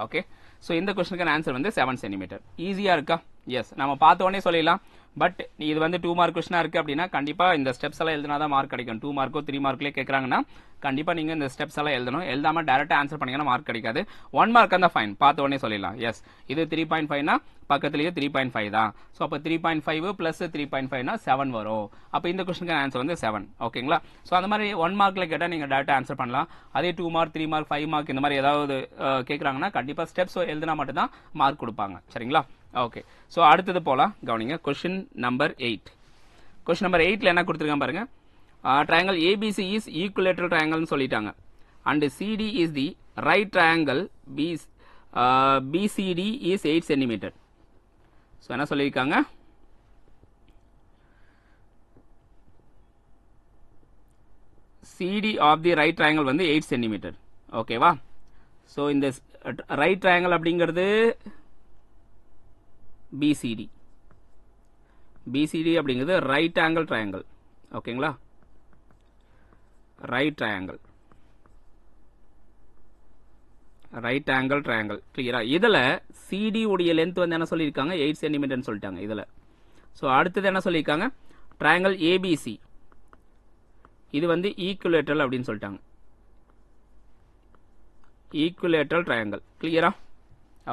Okay, so இந்த கொஸ்டினுக்கான ஆன்சர் வந்து 7 சென்டிமீட்டர். ஈஸியாக இருக்கா? எஸ், நம்ம பார்த்த உடனே சொல்லிடலாம். பட் இது வந்து 2 மார்க் கொஸ்டினாக இருக்குது அப்படின்னா கண்டிப்பாக இந்த ஸ்டெப்ஸ் எல்லாம் எழுதினா தான் மார்க் கிடைக்கும். 2 மார்க்கோ 3 மார்க்லேயே கேட்குறாங்கன்னா கண்டிப்பாக நீங்கள் இந்த ஸ்டெப்ஸ் எல்லாம் எழுதணும். எழுதாமல் டேரெக்டாக ஆன்சர் பண்ணிங்கன்னா மார்க் கிடைக்காது. 1 மார்க் அந்த ஃபைன், பார்த்த உடனே சொல்லிடலாம். எஸ், இது 3.5னா பக்கத்துலேயே 3.5 தான். ஸோ அப்போ 3.5 ப்ளஸ் 3.5னா 7 வரும். அப்போ இந்த கொஸ்டினுக்கு ஆன்சர் வந்து 7. ஓகேங்களா? ஸோ அந்த மாதிரி 1 மார்க்கில் கேட்டால் நீங்கள் டேரெக்டாக ஆன்சர் பண்ணலாம். அதே 2 மார்க் 3 மார்க் 5 மார்க் இந்த மாதிரி ஏதாவது கேட்குறாங்கன்னா கண்டிப்பாக ஸ்டெப்ஸ் எழுதினா மட்டும்தான் மார்க் கொடுப்பாங்க. சரிங்களா? ஓகே, ஸோ அடுத்தது போகலாம். கவனிங்க, கொஸ்டின் நம்பர் 8. கொஸ்டின் நம்பர் 8ல் என்ன கொடுத்துருக்காங்க பாருங்க. ட்ரையாங்கல் ABC இஸ் ஈக்குலேட்டரல் ட்ரையாங்கல்னு சொல்லிட்டாங்க. And CD is the right triangle BCD is 8 centimetre. So என்ன சொல்லியிருக்காங்க? CD of the right triangle வந்து 8 சென்டிமீட்டர். ஓகேவா? ஸோ இந்த ரைட் ட்ரையாங்கல் அப்படிங்கிறது BCD. BCD அப்படிங்கிறது ரைட் ஆங்கிள் ட்ரையாங்கிள். ஓகேங்களா? ரைட் ட்ரையாங்கிள் கிளியரா? இதில் CD உடைய லென்த் வந்து என்ன சொல்லியிருக்காங்க? 8 சென்டிமீட்டர்னு சொல்லிட்டாங்க இதில். ஸோ அடுத்தது என்ன சொல்லியிருக்காங்க? ட்ரையாங்கிள் ABC இது வந்து ஈக்குலேட்டரல் அப்படின்னு சொல்லிட்டாங்க. ஈக்குலேட்டரல் ட்ரையாங்கிள் கிளியரா?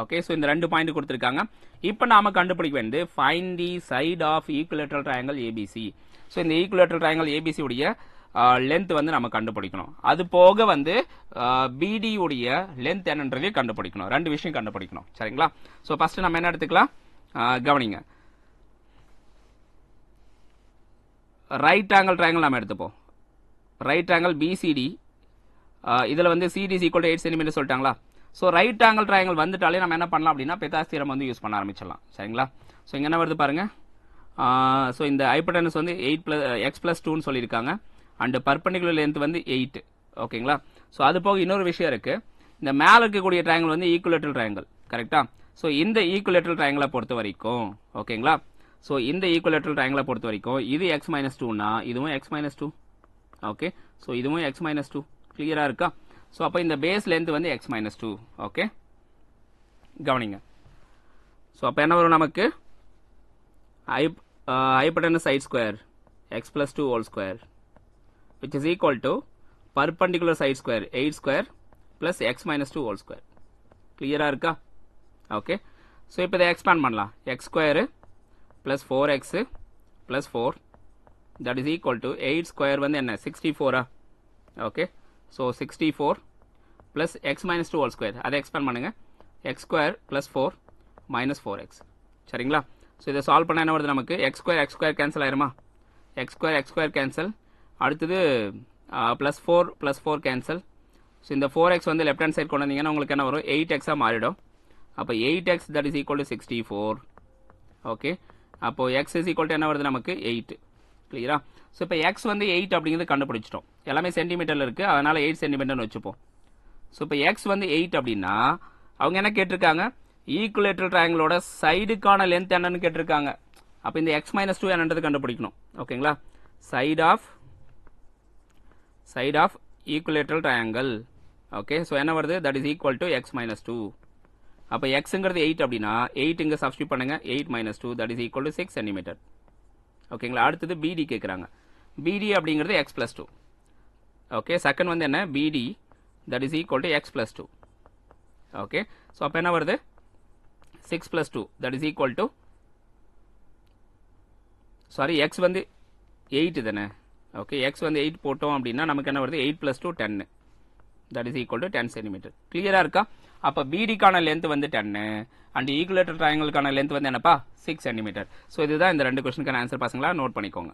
ஓகே, ஸோ இந்த 2 பாயிண்ட் கொடுத்துருக்காங்க. இப்போ நாம கண்டுபிடிக்க வேண்டியது find the side of equilateral triangle ABC. So இந்த ஈக்குலேட்டரல் ட்ரையாங்கிள் ABC உடைய லென்த் வந்து நம்ம கண்டுபிடிக்கணும். அது போக வந்து BD உடைய லென்த் என்னன்றதையும் கண்டுபிடிக்கணும். 2 விஷயம் கண்டுபிடிக்கணும். சரிங்களா? ஸோ ஃபர்ஸ்ட் நம்ம என்ன எடுத்துக்கலாம்? கவனிங்க, ரைட் ஆங்கிள் ட்ரையாங்கிள் நம்ம எடுத்துப்போம். ரைட் ஆங்கிள் BCD இதில் வந்து CD is equal to 8 centimetre சொல்லிட்டாங்களா? ஸோ ரைட் ஆங்கிள் ட்ரையாங்கிள் வந்துட்டாலே நம்ம என்ன பண்ணலாம் அப்படின்னா பெத்தாஸ் தியரம் வந்து யூஸ் பண்ண ஆரம்பிச்சிடலாம். சரிங்களா? ஸோ இங்கே என்ன வருது பாருங்க. ஸோ இந்த ஹைபோடெனஸ் வந்து 8x+2ன்னு சொல்லியிருக்காங்க. அண்ட் பர்பெண்டிகுலர் லென்த் வந்து 8. ஓகேங்களா? ஸோ அது போக இன்னொரு விஷயம் இருக்குது. இந்த மேலே இருக்கக்கூடிய ட்ரையாங்கிள் வந்து ஈக்குலேட்டரல் ட்ரையாங்கிள். கரெக்டாக? ஸோ இந்த ஈக்குலேட்டரல் ட்ரையாங்கிளை பொறுத்த வரைக்கும் ஓகேங்களா? ஸோ இந்த ஈக்குலேட்டரல் ட்ரையாங்கிளை பொறுத்த வரைக்கும் இது x-2னா இதுவும் x-2. ஓகே, ஸோ இதுவும் x-2. கிளியராக இருக்கா? ஸோ அப்போ இந்த பேஸ் லென்த் வந்து x-2. ஓகே, கவனிங்க. ஸோ அப்போ என்ன வரும் நமக்கு? Hypotenuse side square x+2 whole square which is equal to perpendicular side square 8 square plus x-2 whole square. கிளியராக இருக்கா? ஓகே, ஸோ இப்போ இதை எக்ஸ்பேண்ட் பண்ணலாம். x square plus 4x plus 4 that is equal to 8 square வந்து என்ன? 64. Okay, so 64 plus x-2 whole square அதை expand பண்ணுங்க. x square plus 4 minus 4x. சரிங்களா? ஸோ இதை சால்வ் பண்ண என்ன வருது நமக்கு? x ஸ்கொயர் கேன்சல் ஆயிருமா? x square cancel. அடுத்தது +4 +4 கேன்சல். ஸோ இந்த 4x வந்து லெஃப்ட் ஹேண்ட் சைட் கொண்டு வந்தீங்கன்னா உங்களுக்கு என்ன வரும் 8x மாறிடும். அப்போ 8x that is equal to 64. Okay, அப்போ x is equal to என்ன வருது நமக்கு 8. கிளியரா? ஸோ இப்போ x வந்து 8 அப்படிங்கிறது கண்டுபிடிச்சிட்டோம். எல்லாமே சென்டிமீட்டரில் இருக்குது, அதனால் 8 சென்டிமீட்டர்னு வச்சுப்போம். ஸோ இப்போ x வந்து 8 அப்படின்னா அவங்க என்ன கேட்டிருக்காங்க, ஈக்குலேட்டரல் ட்ரையாங்கிளோட சைடுக்கான லென்த் என்னன்னு கேட்டிருக்காங்க. அப்போ இந்த x - 2 என்னன்றது கண்டுபிடிக்கணும். ஓகேங்களா? Side of equilateral triangle. Okay, so என்ன வருது, that is equal to x - 2. அப்போ எக்ஸுங்கிறது 8 அப்படின்னா 8 இங்கே சப்ஸ்டியூட் பண்ணுங்க, 8 - 2 that is equal to 6 centimetre. ஓகேங்களா? அடுத்தது பிடி கேட்குறாங்க. பிடி அப்படிங்கிறது x + 2. ஓகே, செகண்ட் வந்து என்ன, பிடி that is equal to x + 2. Okay, so அப்போ என்ன வருது, 6 + 2 that is equal to, sorry x வந்து 8 தானே. ஓகே, x வந்து 8 போட்டோம் அப்படின்னா நமக்கு என்ன வருது, 8 + 2 10 that is equal to 10 centimetre. கிளியரா இருக்கா? அப்போ பிடிக்கான லென்த் வந்து 10 அண்ட் ஈக்குலேட்டர் ட்ரையாங்கிளுக்கான லென்த் வந்து என்னப்பா 6 சென்டிமீட்டர். ஸோ இதுதான் இந்த 2 கொஸ்டினுக்கான ஆன்சர் பசங்களா, நோட் பண்ணிக்கோங்க.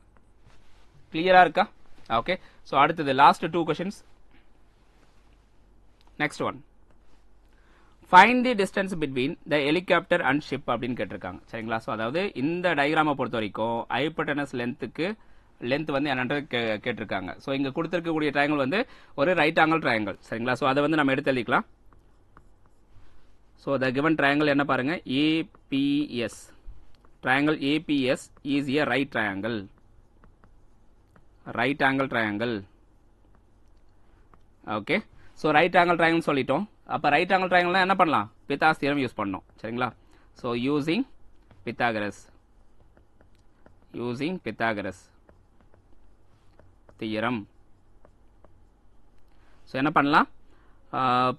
கிளியரா இருக்கா? ஓகே, ஸோ அடுத்தது last 2 questions. Next one, find the distance between the helicopter and ship அப்படின்னு கேட்டிருக்காங்க. சரிங்களா? ஸோ அதாவது இந்த டயக்ராமை பொறுத்த வரைக்கும் ஹைபோடெனஸ் லென்த் வந்து என்னன்றது கேட்டிருக்காங்க. ஸோ இங்கே கொடுத்துருக்கக்கூடிய ட்ரையாங்கிள் வந்து ஒரு ரைட் ஆங்கிள் ட்ரையாங்கிள். சரிங்களா? ஸோ அதை வந்து நம்ம எடுத்து எழுதிக்கலாம். ஸோ த கிவன் ட்ரையாங்கிள் என்ன பாருங்க, APS. Triangle APS is a right triangle. Right angle triangle. Okay, so right angle triangle சொல்லிட்டோம். அப்போ ரைட் ஆங்கிள் ட்ரையாங்கிள்னா என்ன பண்ணலாம், பித்தாஸ் தியரம் யூஸ் பண்ணோம். சரிங்களா? So using Pythagoras theorem. So என்ன பண்ணலாம்,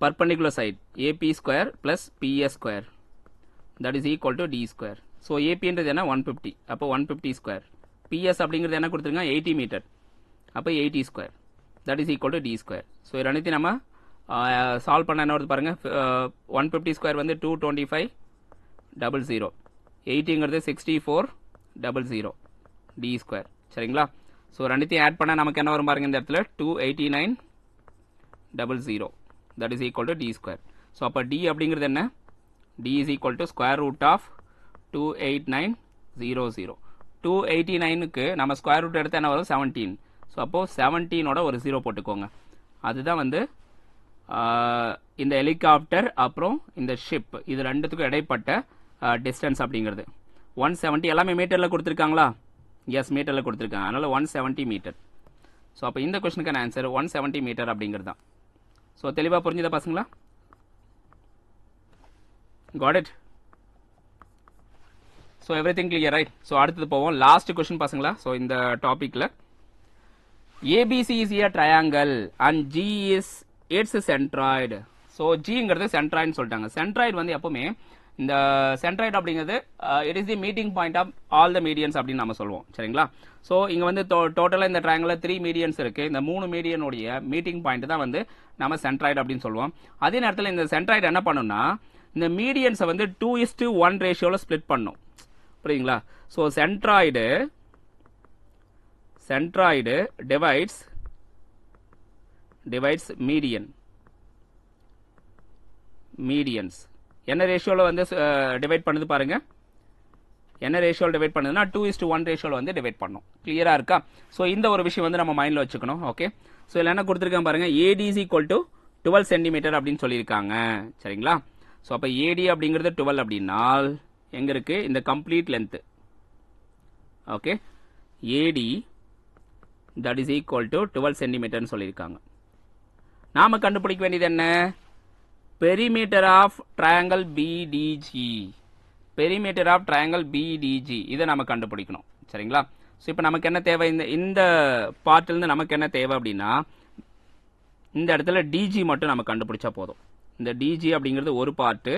perpendicular side AP square plus PS square that is equal to D square. So AP என்றது என்ன 150, அப்போ 150 square. PS அப்படிங்கிறது என்ன கொடுத்துருங்க 80 மீட்டர், அப்போ 80 square that is equal to D square. So இது ரெண்டுத்தையும் நம்ம சால்வ் பண்ண என்ன வருது பாருங்க, 150 square வந்து 225,000, 80ங்கிறது 64,000 D square. சரிங்களா? ஸோ ரெண்டுத்தையும் ஆட் பண்ண நமக்கு என்ன வரும் பாருங்க, இந்த இடத்துல 289,000 that is equal to D square. So அப்போ D அப்படிங்கிறது என்ன, D is equal to square root of 289,000. 289க்கு நம்ம ஸ்கொயர் ரூட் எடுத்து என்ன வரும் 17. ஸோ அப்போது 17ஓட ஒரு 0 போட்டுக்கோங்க. அதுதான் வந்து இந்த ஹெலிகாப்டர் அப்புறம் இந்த ஷிப் இது ரெண்டுத்துக்கும் இடைப்பட்ட டிஸ்டன்ஸ் அப்படிங்கிறது 170. எல்லாமே மீட்டரில் கொடுத்துருக்காங்களா? எஸ், மீட்டரில் கொடுத்துருக்காங்க. அதனால் 170 மீட்டர். ஸோ அப்போ இந்த கொஸ்டினுக்கான ஆன்சர் 170 மீட்டர் அப்படிங்கிறது தான். ஸோ தெளிவாக புரிஞ்சுதா பசங்களா? Got it? So everything clear right? So அடுத்தது போவோம், லாஸ்ட் கொஸ்டின் பசங்களா. ஸோ இந்த டாப்பிக்கில் ABC is a triangle and G is its centroid. So ஜிங்கிறது சென்ட்ராய்டுன்னு சொல்லிட்டாங்க. சென்ட்ராய்டு வந்து எப்பவுமே இந்த சென்ட்ராய்டு அப்படிங்கிறது it is the meeting point of all the medians அப்படின்னு நம்ம சொல்லுவோம். சரிங்களா? ஸோ இங்கே வந்து டோட்டலாக இந்த ட்ரையாங்கிளில் 3 மீடியன்ஸ் இருக்குது. இந்த 3 மீடியனுடைய மீட்டிங் பாயிண்ட் தான் வந்து நம்ம சென்ட்ராய்டு அப்படின்னு சொல்லுவோம். அதே நேரத்தில் இந்த சென்ட்ராய்டு என்ன பண்ணணும்னா இந்த மீடியன்ஸை வந்து 2:1 ரேஷியோவில் ஸ்ப்ளிட் பண்ணும். புரியுதுங்களா? ஸோ சென்ட்ராய்டு டிவைட்ஸ் மீடியன்ஸ் என்ன ரேஷியோவில் வந்து டிவைட் பண்ணுது பாருங்க. என்ன ரேஷியோவில் டிவைட் பண்ணுதுன்னா 2:1 ரேஷியோவில் வந்து டிவைட் பண்ணும். கிளியராக இருக்கா? ஸோ இந்த ஒரு விஷயம் வந்து நம்ம மைண்டில் வச்சுக்கணும். ஓகே, ஸோ இதில் என்ன கொடுத்துருக்கேன் பாருங்க, AD is equal to 12 centimetre அப்படின்னு சொல்லியிருக்காங்க. சரிங்களா? ஸோ அப்போ AD அப்படிங்கிறது 12 அப்படின்னா எங்கே இருக்குது இந்த complete length. Okay, AD that is equal to 12 சென்டிமீட்டர்னு சொல்லியிருக்காங்க. நாம் கண்டுபிடிக்க வேண்டியது என்ன, perimeter of triangle BDG. Perimeter of triangle BDG இதை நம்ம கண்டுபிடிக்கணும். சரிங்களா? ஸோ இப்போ நமக்கு என்ன தேவை, இந்த பார்ட்டிலேருந்து நமக்கு என்ன தேவை அப்படின்னா இந்த இடத்துல DG மட்டும் நம்ம கண்டுபிடிச்சா போதும். இந்த DG அப்படிங்கிறது ஒரு பார்ட்டு,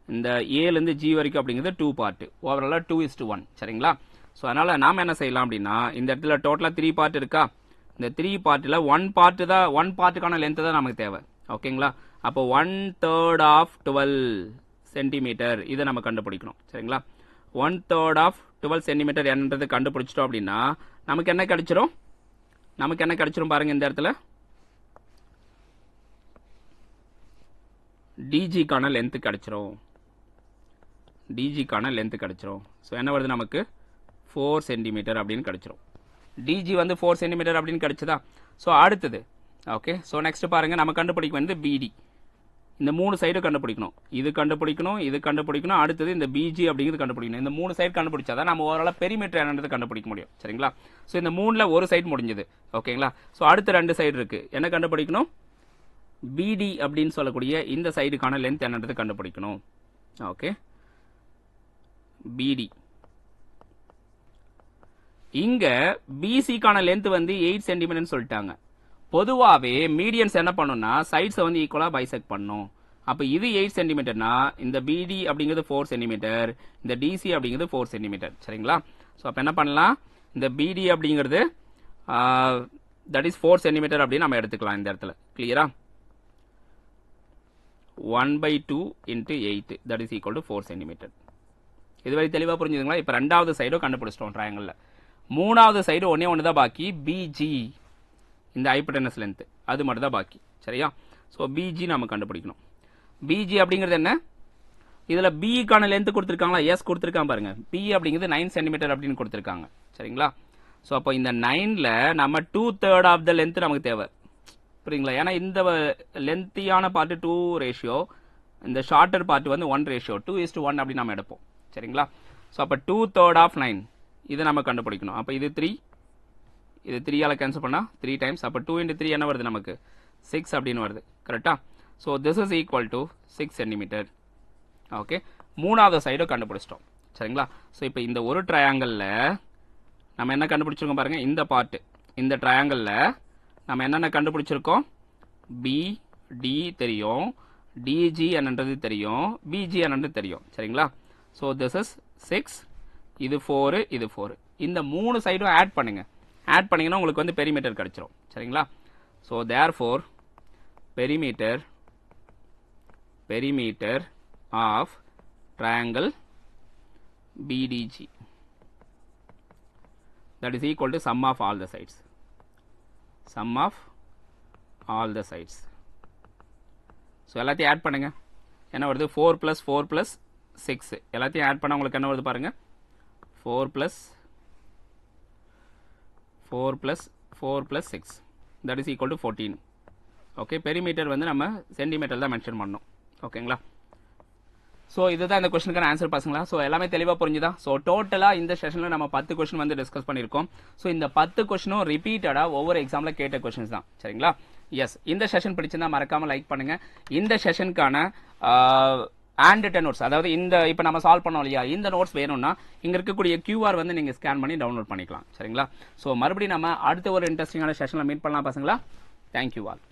இந்த ஏலேருந்து G வரைக்கும் அப்படிங்கிறது 2 பார்ட்டு, ஓவராலாக 2:1. சரிங்களா? ஸோ அதனால் நாம் என்ன செய்யலாம் அப்படின்னா இந்த இடத்துல டோட்டலாக 3 பார்ட் இருக்கா, இந்த 3 பார்ட்டில் 1 பார்ட்டுக்கான லென்த்து தான் நமக்கு தேவை. ஓகேங்களா? அப்போ 1/3 ஆஃப் 12 சென்டிமீட்டர் இதை நம்ம கண்டுபிடிக்கணும். சரிங்களா? 1/3 ஆஃப் 12 சென்டிமீட்டர் என்னன்றது கண்டுபிடிச்சிட்டோம் அப்படின்னா நமக்கு என்ன கிடைச்சிரும் பாருங்க, இந்த இடத்துல டிஜிக்கான லென்த்து கிடச்சிரும். டிஜிக்கான லென்த்து கிடச்சிரும். ஸோ என்ன வருது நமக்கு 4 சென்டிமீட்டர் அப்படின்னு கிடச்சிரும். டிஜி வந்து 4 சென்டிமீட்டர் அப்படின்னு கிடச்சதா. ஸோ அடுத்தது ஓகே. ஸோ நெக்ஸ்ட் பாருங்கள், நம்ம கண்டுபிடிக்க வந்து பிடி. இந்த 3 சைடு கண்டுபிடிக்கணும். இது கண்டுபிடிக்கணும், இது கண்டுபிடிக்கணும், அடுத்தது இந்த பிஜி அப்படிங்கிறது கண்டுபிடிக்கணும். இந்த 3 சைடு கண்டுபிடிச்சாதான் நம்ம ஓரளவு பெரிமீட்டர் என்னன்றது கண்டுபிடிக்க முடியும். சரிங்களா. ஸோ இந்த 3ல் ஒரு சைடு முடிஞ்சது. ஓகேங்களா. ஸோ அடுத்த 2 சைடு இருக்குது. என்ன கண்டுபிடிக்கணும்? பிடி அப்படின்னு சொல்லக்கூடிய இந்த சைடுக்கான லென்த் என்னன்றது கண்டுபிடிக்கணும். ஓகே. பிடி இங்க பிசிக்கான லென்த் வந்து 8 சென்டிமீட்டர்னு சொல்லிட்டாங்க. பொதுவாகவே மீடியன்ஸ் என்ன பண்ணும்னா சைட்ஸை வந்து ஈக்குவலாக பைசெக்ட் பண்ணும். அப்போ இது 8 சென்டிமீட்டர்னா இந்த பிடி அப்படிங்கிறது 4 சென்டிமீட்டர், இந்த டிசி அப்படிங்கிறது 4 சென்டிமீட்டர். சரிங்களா. ஸோ அப்போ என்ன பண்ணலாம், இந்த பிடி அப்படிங்கிறது தட் இஸ் 4 சென்டிமீட்டர் அப்படின்னு நம்ம எடுத்துக்கலாம் இந்த இடத்துல. கிளியரா. 1/2 × 8 that is equal to 4 centimetre. இதுவரை தெளிவாக புரிஞ்சுதுங்களா. இப்போ 2வது சைடும் கண்டுபிடிச்சிட்டோம் ட்ரையாங்கிளில். 3வது சைடு ஒன்று தான் பாக்கி, பிஜி. இந்த ஹைபோடெனஸ் லென்த் அது மட்டும் தான் பாக்கி. சரியா. ஸோ பிஜி நம்ம கண்டுபிடிக்கணும். பிஜி அப்படிங்கிறது என்ன? இதில் பிக்கான லென்த் கொடுத்துருக்காங்களா? எஸ் கொடுத்துருக்காங்க பாருங்க. பி அப்படிங்கிறது 9 சென்டிமீட்டர் அப்படின்னு கொடுத்துருக்காங்க. சரிங்களா. ஸோ அப்போ இந்த 9ல் நம்ம 2/3 ஆஃப் த லென்த் நமக்கு தேவை. புரியுங்களா. ஏன்னா இந்த லென்த்தியான பார்ட்டு 2 ரேஷியோ, இந்த ஷார்ட்டர் பார்ட் வந்து 1 ரேஷியோ, 2:1 அப்படின்னு நம்ம எடுப்போம். சரிங்களா. ஸோ அப்போ 2/3 ஆஃப் 9 இதை நம்ம கண்டுபிடிக்கணும். அப்போ இது 3, இது 3ஆல் கேன்சல் பண்ணால் 3 டைம்ஸ். அப்போ 2 × 3 என்ன வருது நமக்கு? 6 அப்படின்னு வருது. கரெக்டா. So this is equal to 6 centimetre. Okay. 3வது சைடும் கண்டுபிடிச்சிட்டோம். சரிங்களா. ஸோ இப்போ இந்த ஒரு ட்ரையாங்கிளில் நம்ம என்ன கண்டுபிடிச்சிருக்கோம் பாருங்கள். இந்த பார்ட்டு, இந்த ட்ரையாங்கிளில் நம்ம என்னென்ன கண்டுபிடிச்சிருக்கோம்? பிடி தெரியும், டிஜி என்னன்றது தெரியும், பிஜி என்னன்றது தெரியும். சரிங்களா. ஸோ திஸ் இஸ் 6, இது 4, இது 4. இந்த 3 சைடும் ஆட் பண்ணுங்க. ஆட் பண்ணிங்கன்னா உங்களுக்கு வந்து பெரிமீட்டர் கிடச்சிரும். சரிங்களா. So therefore perimeter of triangle BDG that is equal to sum of all the sides. Sum of all the sides. So எல்லாத்தையும் ஆட் பண்ணுங்க. என்ன வருது? 4 + 4 + 6. எல்லாத்தையும் ஆட் பண்ணால் உங்களுக்கு என்ன வருது பாருங்க. 4 + 6 that is equal to 14. Okay. Perimeter வந்து நம்ம சென்டிமீட்டர் தான் மென்ஷன் பண்ணோம். ஓகேங்களா. ஸோ இதுதான் இந்த கொஸ்டினுக்கான ஆன்சர் பசங்களா. ஸோ எல்லாமே தெளிவாக புரிஞ்சுதா. ஸோ டோட்டலாக இந்த செஷனில் நம்ம 10 கொஸ்டின் வந்து டிஸ்கஸ் பண்ணியிருக்கோம். ஸோ இந்த 10 கொஸ்டினும் ரிப்பீட்டடாக ஒவ்வொரு எக்ஸாமில் கேட்ட கொஸ்டின்ஸ் தான். சரிங்களா. எஸ், இந்த செஷன் பிடிச்சிருந்தா மறக்காமல் லைக் பண்ணுங்கள். இந்த செஷனுக்கான ஹேண்ட் நோட்ஸ், அதாவது இந்த இப்போ நம்ம சால்வ் பண்ணோம் இல்லையா, இந்த நோட்ஸ் வேணும்னா இங்கே இருக்கக்கூடிய QR வந்து நீங்கள் ஸ்கேன் பண்ணி டவுன்லோட் பண்ணிக்கலாம். சரிங்களா. ஸோ மறுபடியும் நம்ம அடுத்த ஒரு இன்ட்ரெஸ்டிங்கான செஷனில் மீட் பண்ணலாம் பசங்களா. Thank you all.